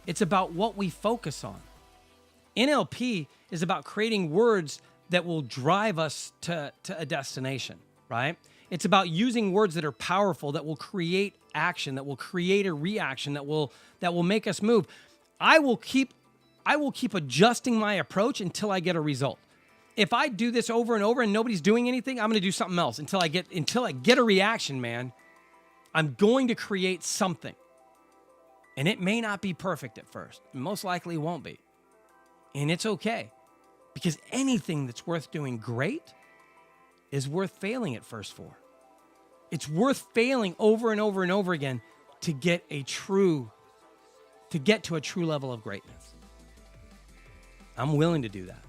It's about what we focus on. NLP is about creating words that will drive us to a destination, right? It's about using words that are powerful, that will create action, that will create a reaction, that will make us move. I will keep adjusting my approach until I get a result. If I do this over and over and nobody's doing anything, I'm going to do something else until I get a reaction, man. I'm going to create something. And it may not be perfect at first. Most likely won't be. And it's okay. Because anything that's worth doing great is worth failing at first for. It's worth failing over and over and over again to get to a true level of greatness. I'm willing to do that.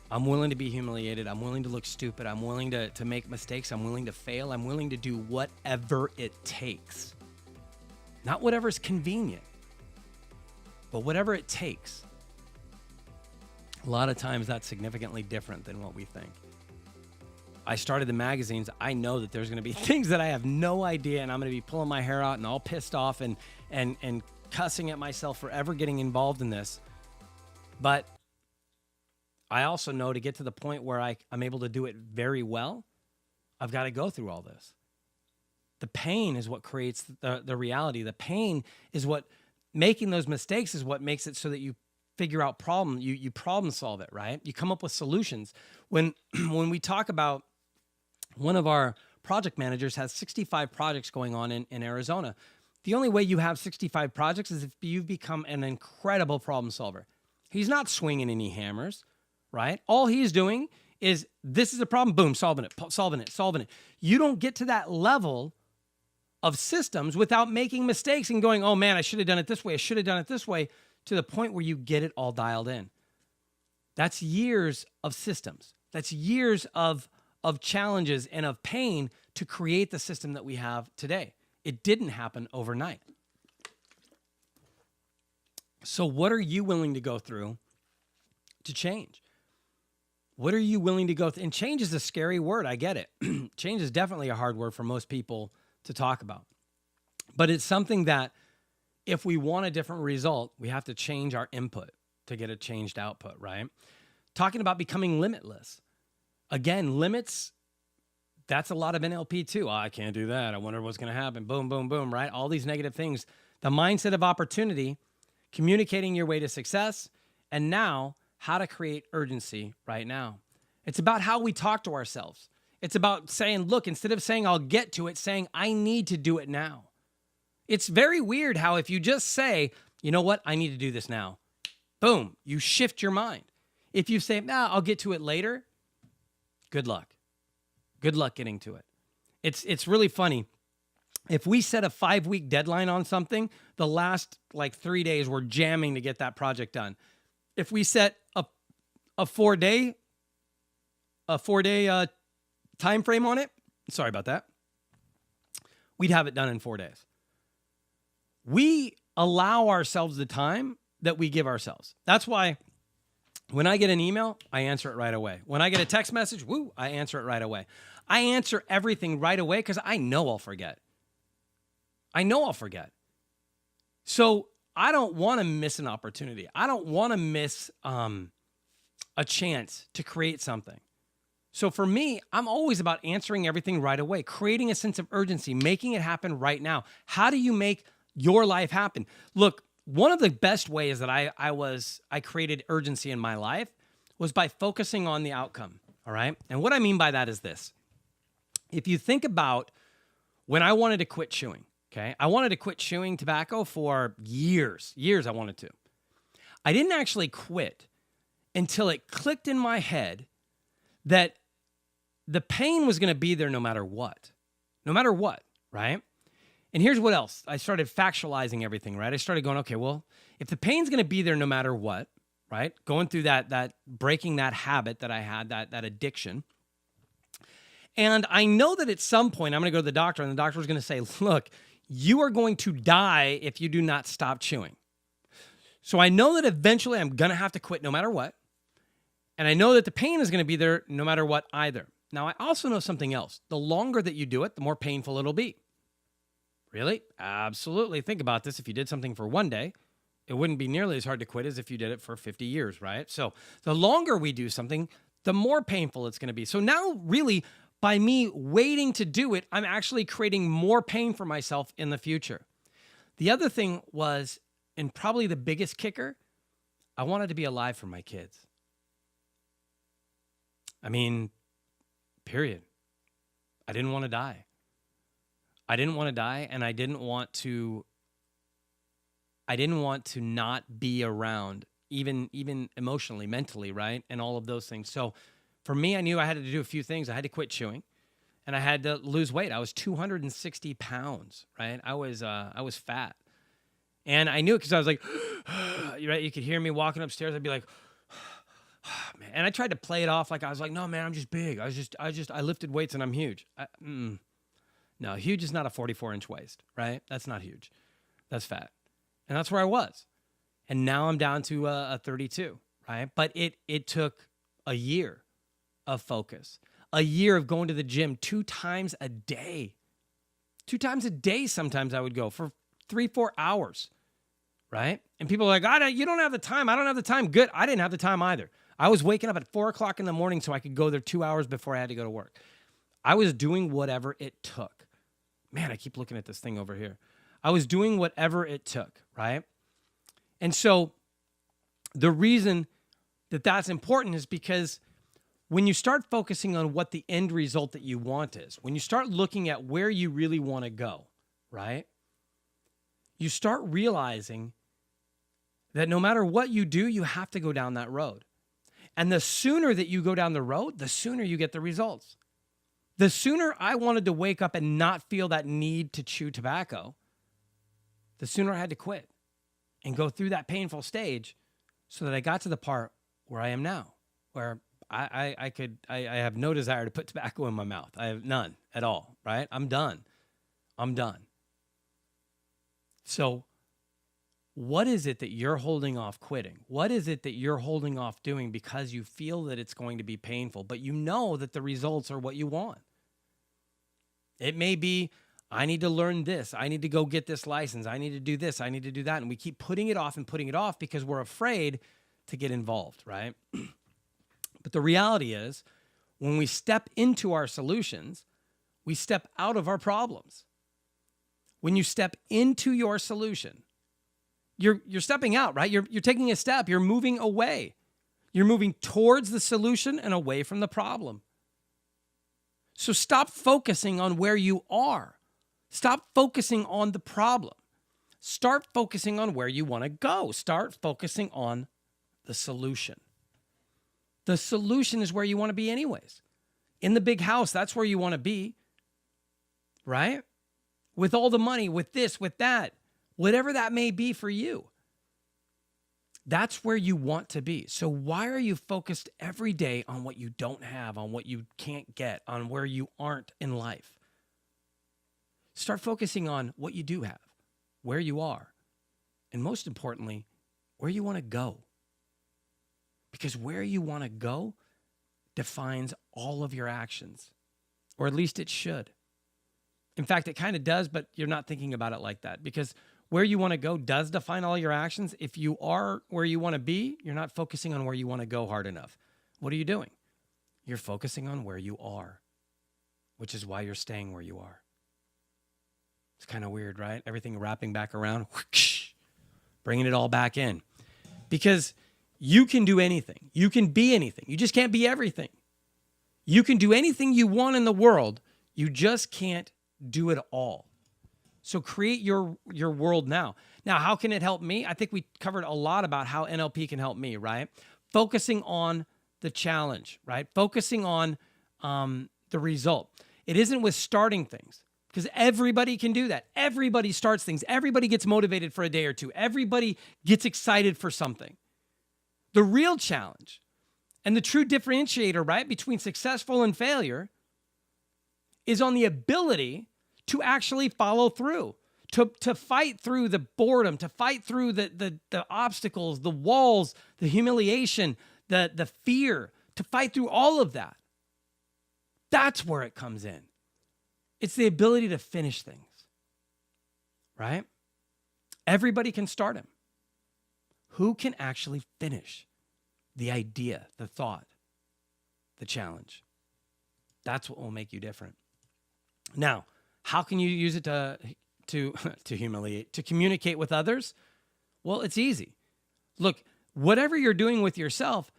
I'm willing to be humiliated. I'm willing to look stupid. I'm willing to make mistakes. I'm willing to fail. I'm willing to do whatever it takes. Not whatever's convenient, but whatever it takes. A lot of times that's significantly different than what we think. I started the magazines. I know that there's going to be things that I have no idea, and I'm going to be pulling my hair out and all pissed off and cussing at myself for ever getting involved in this. But I also know to get to the point where I'm able to do it very well, I've got to go through all this. The pain is what creates the reality. The pain is what, making those mistakes is what makes it so that you figure out you problem solve it, right? You come up with solutions. When we talk about, one of our project managers has 65 projects going on in Arizona. The only way you have 65 projects is if you've become an incredible problem solver. He's not swinging any hammers, right? All he's doing is, this is a problem, boom, solving it. You don't get to that level of systems without making mistakes and going, oh man, I should have done it this way, to the point where you get it all dialed in. That's years of systems. That's years of of challenges and of pain to create the system that we have today. It didn't happen overnight. So what are you willing to go through to change? What are you willing to go through? And change is a scary word. I get it. Change is definitely a hard word for most people to talk about. But it's something that if we want a different result, we have to change our input to get a changed output, right? Talking about becoming limitless. Again, limits, that's a lot of NLP too. Oh, I can't do that. I wonder what's going to happen. Boom, boom, boom, right? All these negative things. The mindset of opportunity, communicating your way to success, and now how to create urgency right now. It's about how we talk to ourselves. It's about saying, look, instead of saying I'll get to it, saying I need to do it now. It's very weird how if you just say, you know what, I need to do this now, boom, you shift your mind. If you say, nah, I'll get to it later, good luck. Good luck getting to it. It's really funny. If we set a 5-week deadline on something, the last 3 days we're jamming to get that project done. If we set a 4-day time frame on it, sorry about that, we'd have it done in 4 days. We allow ourselves the time that we give ourselves. That's why when I get an email, I answer it right away. When I get a text message, I answer it right away. I answer everything right away because I know I'll forget. So I don't want to miss an opportunity. I don't want to miss a chance to create something. So for me, I'm always about answering everything right away, creating a sense of urgency, making it happen right now. How do you make your life happen? Look, one of the best ways that I created urgency in my life was by focusing on the outcome, all right? And what I mean by that is this. If you think about when I wanted to quit chewing, okay? I wanted to quit chewing tobacco for years I wanted to. I didn't actually quit until it clicked in my head that the pain was going to be there no matter what, right? And here's what else. I started factualizing everything, right? I started going, okay, well, if the pain's going to be there no matter what, right? Going through that breaking that habit that I had, that addiction. And I know that at some point I'm going to go to the doctor and the doctor is going to say, look, you are going to die if you do not stop chewing. So I know that eventually I'm going to have to quit no matter what. And I know that the pain is going to be there no matter what either. Now, I also know something else. The longer that you do it, the more painful it'll be. Really? Absolutely. Think about this. If you did something for one day, it wouldn't be nearly as hard to quit as if you did it for 50 years, right? So the longer we do something, the more painful it's going to be. So now really, by me waiting to do it, I'm actually creating more pain for myself in the future. The other thing was, and probably the biggest kicker, I wanted to be alive for my kids. I mean, period. I didn't want to die. And I didn't want to not be around, even emotionally, mentally, right? And all of those things. So for me, I knew I had to do a few things. I had to quit chewing and I had to lose weight. I was 260 pounds, right? I was fat. And I knew it because I was like, right? You could hear me walking upstairs. I'd be like, man. And I tried to play it off like I was like, no, man, I'm just big. I lifted weights and I'm huge. No, huge is not a 44-inch waist, right? That's not huge. That's fat. And that's where I was. And now I'm down to a 32, right? But it took a year of focus, a year of going to the gym 2 times a day. 2 times a day sometimes I would go for 3-4 hours, right? And people are like, you don't have the time. I don't have the time. Good. I didn't have the time either. I was waking up at 4 o'clock in the morning so I could go there 2 hours before I had to go to work. I was doing whatever it took. Man, I keep looking at this thing over here. I was doing whatever it took, right? And so the reason that that's important is because when you start focusing on what the end result that you want is, when you start looking at where you really want to go, right? You start realizing that no matter what you do, you have to go down that road. And the sooner that you go down the road, the sooner you get the results. The sooner I wanted to wake up and not feel that need to chew tobacco, the sooner I had to quit and go through that painful stage so that I got to the part where I am now, where I have no desire to put tobacco in my mouth. I have none at all, right? I'm done. So what is it that you're holding off quitting? What is it that you're holding off doing because you feel that it's going to be painful, but you know that the results are what you want? It may be, I need to learn this. I need to go get this license. I need to do this. I need to do that. And we keep putting it off because we're afraid to get involved, right? But the reality is, when we step into our solutions, we step out of our problems. When you step into your solution, you're stepping out, right? You're taking a step. You're moving away. You're moving towards the solution and away from the problem. So stop focusing on where you are. Stop focusing on the problem. Start focusing on where you want to go. Start focusing on the solution. The solution is where you want to be anyways. In the big house, that's where you want to be, right? With all the money, with this, with that, whatever that may be for you. That's where you want to be. So why are you focused every day on what you don't have, on what you can't get, on where you aren't in life? Start focusing on what you do have, where you are, and most importantly, where you want to go. Because where you want to go defines all of your actions, or at least it should. In fact, it kind of does, but you're not thinking about it like that, because where you want to go does define all your actions. If you are where you want to be, you're not focusing on where you want to go hard enough. What are you doing? You're focusing on where you are, which is why you're staying where you are. It's kind of weird, right? Everything wrapping back around, whoosh, bringing it all back in. Because you can do anything. You can be anything. You just can't be everything. You can do anything you want in the world. You just can't do it all. So create your world now. Now, how can it help me? I think we covered a lot about how NLP can help me, right? Focusing on the challenge, right? Focusing on the result. It isn't with starting things, because everybody can do that. Everybody starts things. Everybody gets motivated for a day or two. Everybody gets excited for something. The real challenge and the true differentiator, right, between successful and failure is on the ability to actually follow through, to fight through the boredom, to fight through the obstacles, the walls, the humiliation, the fear, to fight through all of that. That's where it comes in. It's the ability to finish things, right? Everybody can start them. Who can actually finish the idea, the thought, the challenge? That's what will make you different. Now, how can you use it to humiliate, to communicate with others? Well, it's easy. Look, whatever you're doing with yourself,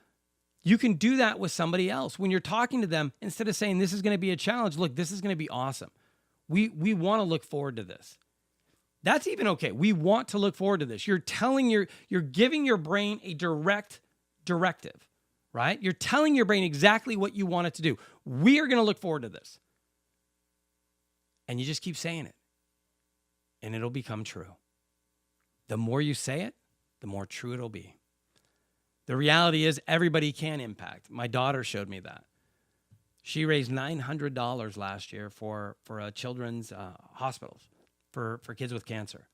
you can do that with somebody else. When you're talking to them, instead of saying this is going to be a challenge, look, this is going to be awesome. We want to look forward to this. That's even okay. We want to look forward to this. You're giving your brain a directive, right? You're telling your brain exactly what you want it to do. We are going to look forward to this. And you just keep saying it, and it'll become true. The more you say it, the more true it'll be. The reality is everybody can impact. My daughter showed me that. She raised $900 last year for children's hospitals for kids with cancer.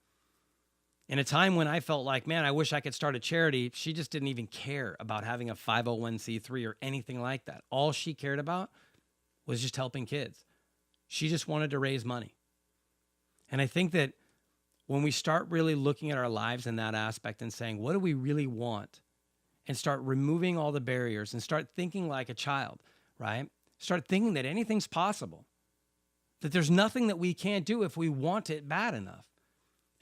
In a time when I felt like, man, I wish I could start a charity, she just didn't even care about having a 501c3 or anything like that. All she cared about was just helping kids. She just wanted to raise money. And I think that when we start really looking at our lives in that aspect and saying, what do we really want? And start removing all the barriers and start thinking like a child, right? Start thinking that anything's possible, that there's nothing that we can't do if we want it bad enough.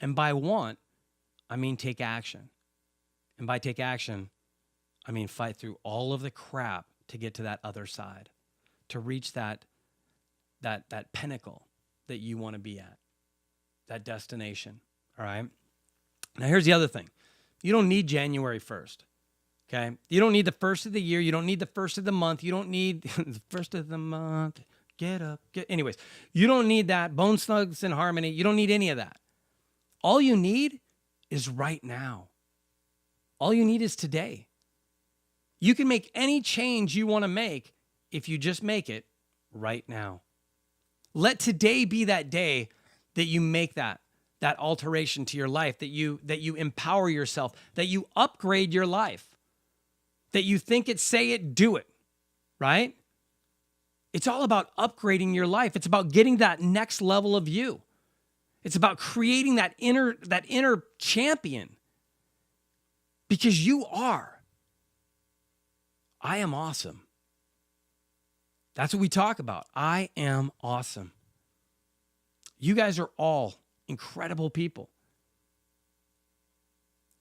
And by want, I mean take action. And by take action, I mean fight through all of the crap to get to that other side, to reach that pinnacle that you want to be at, that destination, all right? Now, here's the other thing. You don't need January 1st, okay? You don't need the first of the year. You don't need the first of the month. You don't need the first of the month. Get up. Anyways, you don't need that. Bone Thugs and Harmony. You don't need any of that. All you need is right now. All you need is today. You can make any change you want to make if you just make it right now. Let today be that day that you make that alteration to your life, that you empower yourself, that you upgrade your life, that you think it, say it, do it, right? It's all about upgrading your life. It's about getting that next level of you. It's about creating that inner champion, because you are. I am awesome. That's what we talk about. I am awesome. You guys are all incredible people.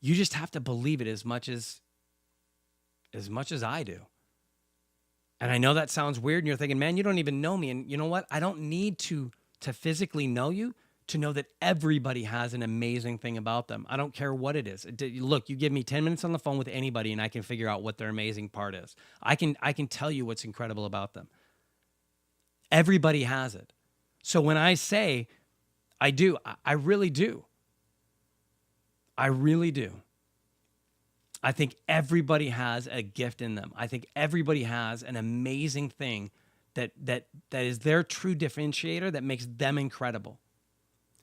You just have to believe it as much as I do. And I know that sounds weird, and you're thinking, man, you don't even know me. And you know what? I don't need to physically know you to know that everybody has an amazing thing about them. I don't care what it is. Look, you give me 10 minutes on the phone with anybody and I can figure out what their amazing part is. I can tell you what's incredible about them. Everybody has it. So when I say I do, I really do. I really do. I think everybody has a gift in them. I think everybody has an amazing thing that is their true differentiator that makes them incredible.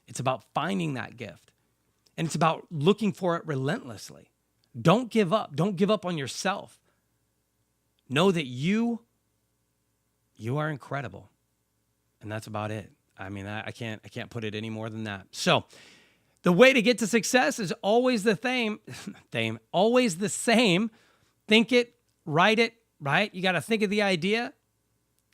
It's about finding that gift. And it's about looking for it relentlessly. Don't give up. Don't give up on yourself. Know that you are incredible. And that's about it. I mean, I can't put it any more than that. So the way to get to success is always the same. Always the same. Think it, write it, right? You got to think of the idea.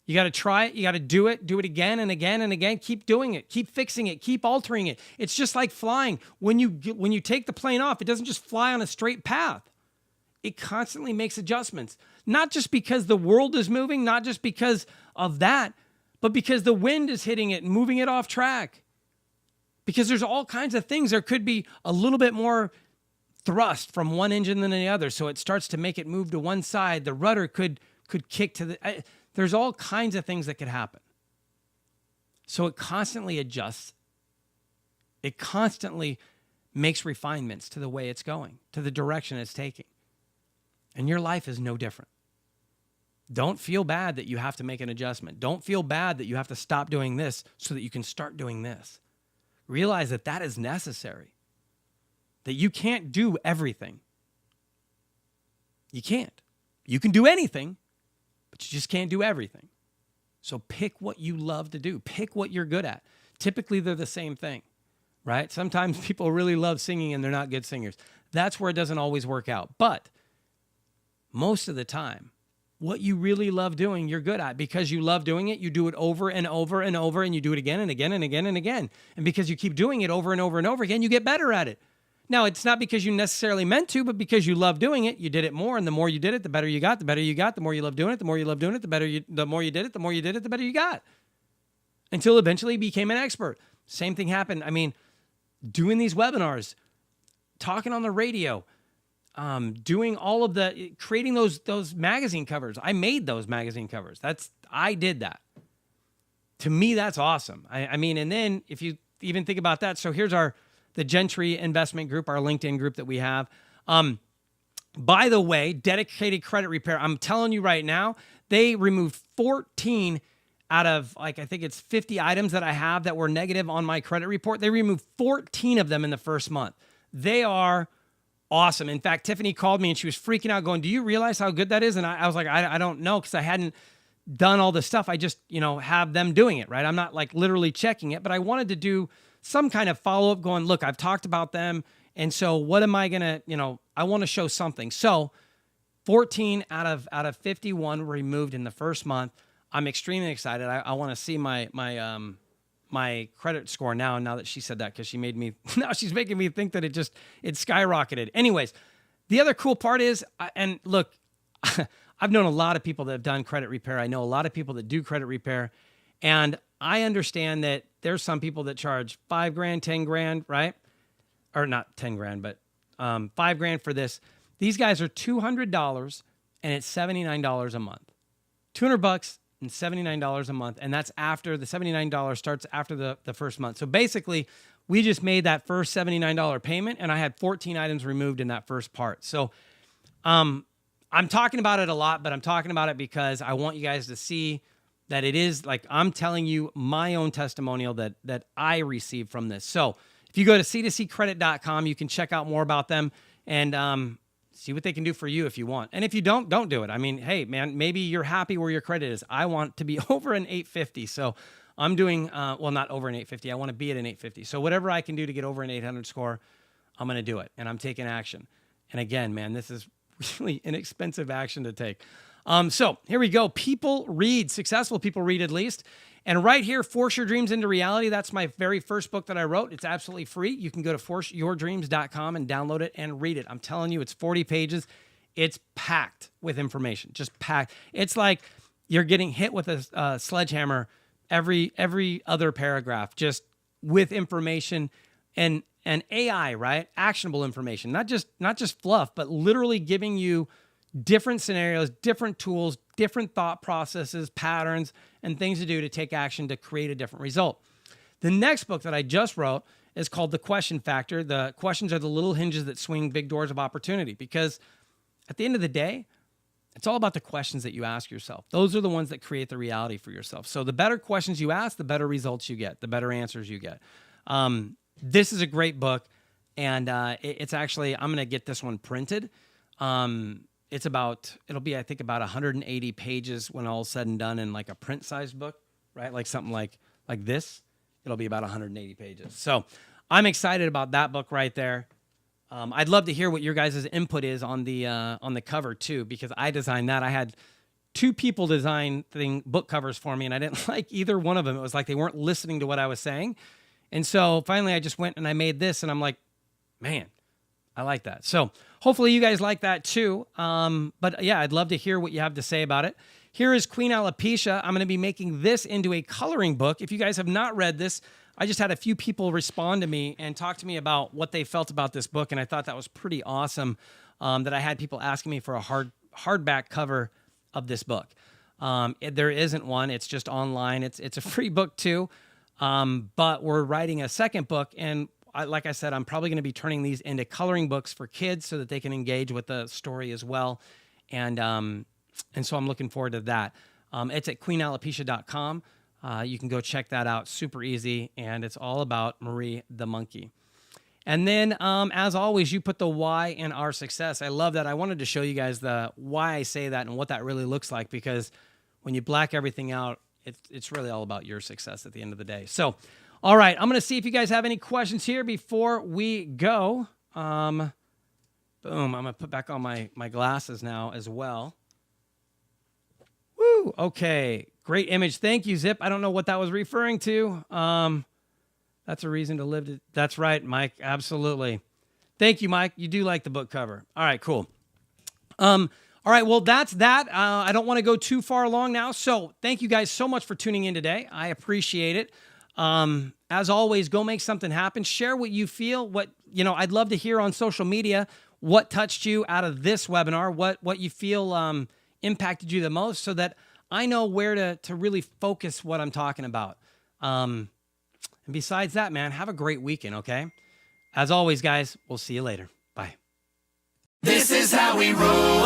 You got to try it. You got to do it again and again and again. Keep doing it. Keep fixing it. Keep altering it. It's just like flying. When you take the plane off, it doesn't just fly on a straight path. It constantly makes adjustments. Not just because the world is moving, not just because of that, but because the wind is hitting it and moving it off track. Because there's all kinds of things. There could be a little bit more thrust from one engine than the other, so it starts to make it move to one side. The rudder could kick to the... There's all kinds of things that could happen. So it constantly adjusts. It constantly makes refinements to the way it's going, to the direction it's taking. And your life is no different. Don't feel bad that you have to make an adjustment. Don't feel bad that you have to stop doing this so that you can start doing this. Realize that that is necessary. That you can't do everything. You can't. You can do anything, but you just can't do everything. So pick what you love to do. Pick what you're good at. Typically, they're the same thing, right? Sometimes people really love singing and they're not good singers. That's where it doesn't always work out. But most of the time, what you really love doing, you're good at. Because you love doing it, you do it over and over and over, and you do it again and again and again and again. And because you keep doing it over and over and over again, you get better at it. Now, it's not because you necessarily meant to, but because you love doing it, you did it more. And the more you did it, the better you got. The better you got, the more you love doing it. The more you love doing it, the more you did it, the more you did it, the better you got. Until eventually you became an expert. Same thing happened. I mean, doing these webinars, talking on the radio, doing all of creating those magazine covers. I made those magazine covers. I did that. To me, that's awesome. I mean, and then if you even think about that, so here's the Gentry Investment Group, our LinkedIn group that we have. By the way, dedicated credit repair. I'm telling you right now, they removed 14 out of, I think it's 50 items that I have that were negative on my credit report. They removed 14 of them in the first month. They are awesome. In fact, Tiffany called me and she was freaking out going, do you realize how good that is? And I was like, I don't know, because I hadn't done all the stuff. I just, have them doing it, right? I'm not literally checking it, but I wanted to do some kind of follow-up going, look, I've talked about them. And so what am I going to, I want to show something. So 14 out of 51 were removed in the first month. I'm extremely excited. I want to see my credit score now that she said that, because now she's making me think that it skyrocketed. Anyways, the other cool part is, and look, I've known a lot of people that have done credit repair. I know a lot of people that do credit repair, and I understand that there's some people that charge $5,000, $10,000, right? Or not 10 grand, but $5,000 for this. These guys are $200 and it's $79 a month. $200 and $79 a month. And that's after the $79 starts after the first month. So basically, we just made that first $79 payment and I had 14 items removed in that first part. So I'm I'm talking about it a lot, but I'm talking about it because I want you guys to see that it is like I'm telling you my own testimonial that I received from this. So if you go to c2ccredit.com, you can check out more about them and see what they can do for you if you want. And if you don't do it. I mean, hey, man, maybe you're happy where your credit is. I want to be over an 850. So I'm doing, well, not over an 850. I want to be at an 850. So whatever I can do to get over an 800 score, I'm going to do it. And I'm taking action. And again, man, this is really inexpensive action to take. So here we go. People read, successful people read at least. And right here, Force Your Dreams into Reality. That's my very first book that I wrote. It's absolutely free. You can go to forceyourdreams.com and download it and read it. I'm telling you, it's 40 pages. It's packed with information, just packed. It's like you're getting hit with a sledgehammer every other paragraph, just with information and AI, right? Actionable information, not just fluff, but literally giving you different scenarios, different tools, different thought processes, patterns, and things to do to take action to create a different result. The next book that I just wrote is called The Question Factor. The questions are the little hinges that swing big doors of opportunity, because at the end of the day, it's all about the questions that you ask yourself. Those are the ones that create the reality for yourself. So the better questions you ask, the better results you get, the better answers you get. This is a great book, and it's actually, I'm going to get this one printed. It'll be, I think, about 180 pages when all is said and done in like a print-sized book, right? Like something like this. It'll be about 180 pages. So I'm excited about that book right there. I'd love to hear what your guys' input is on the cover too, because I designed that. I had 2 people design book covers for me, and I didn't like either one of them. It was like they weren't listening to what I was saying. And so finally I just went and I made this, and I'm like, man, I like that. So hopefully you guys like that too. But yeah, I'd love to hear what you have to say about it. Here is Queen Alopecia. I'm going to be making this into a coloring book. If you guys have not read this, I just had a few people respond to me and talk to me about what they felt about this book, and I thought that was pretty awesome, that I had people asking me for a hardback cover of this book. There isn't one. It's just online. It's a free book too, but we're writing a second book, and like I said, I'm probably going to be turning these into coloring books for kids so that they can engage with the story as well, and so I'm looking forward to that. It's at queenalopecia.com. You can go check that out. Super easy, and it's all about Marie the monkey. And then, as always, you put the why in our success. I love that. I wanted to show you guys the why I say that and what that really looks like, because when you black everything out, it's really all about your success at the end of the day. So, all right, I'm going to see if you guys have any questions here before we go. Boom, I'm going to put back on my glasses now as well. Woo, okay. Great image. Thank you, Zip. I don't know what that was referring to. That's a reason to live. That's right, Mike. Absolutely. Thank you, Mike. You do like the book cover. All right, cool. All right, well, that's that. I don't want to go too far along now. So thank you guys so much for tuning in today. I appreciate it. As always, go make something happen. Share what you feel. I'd love to hear on social media what touched you out of this webinar, what you feel impacted you the most, so that I know where to really focus what I'm talking about. And besides that, man, have a great weekend, okay? As always, guys, we'll see you later. Bye. This is how we roll.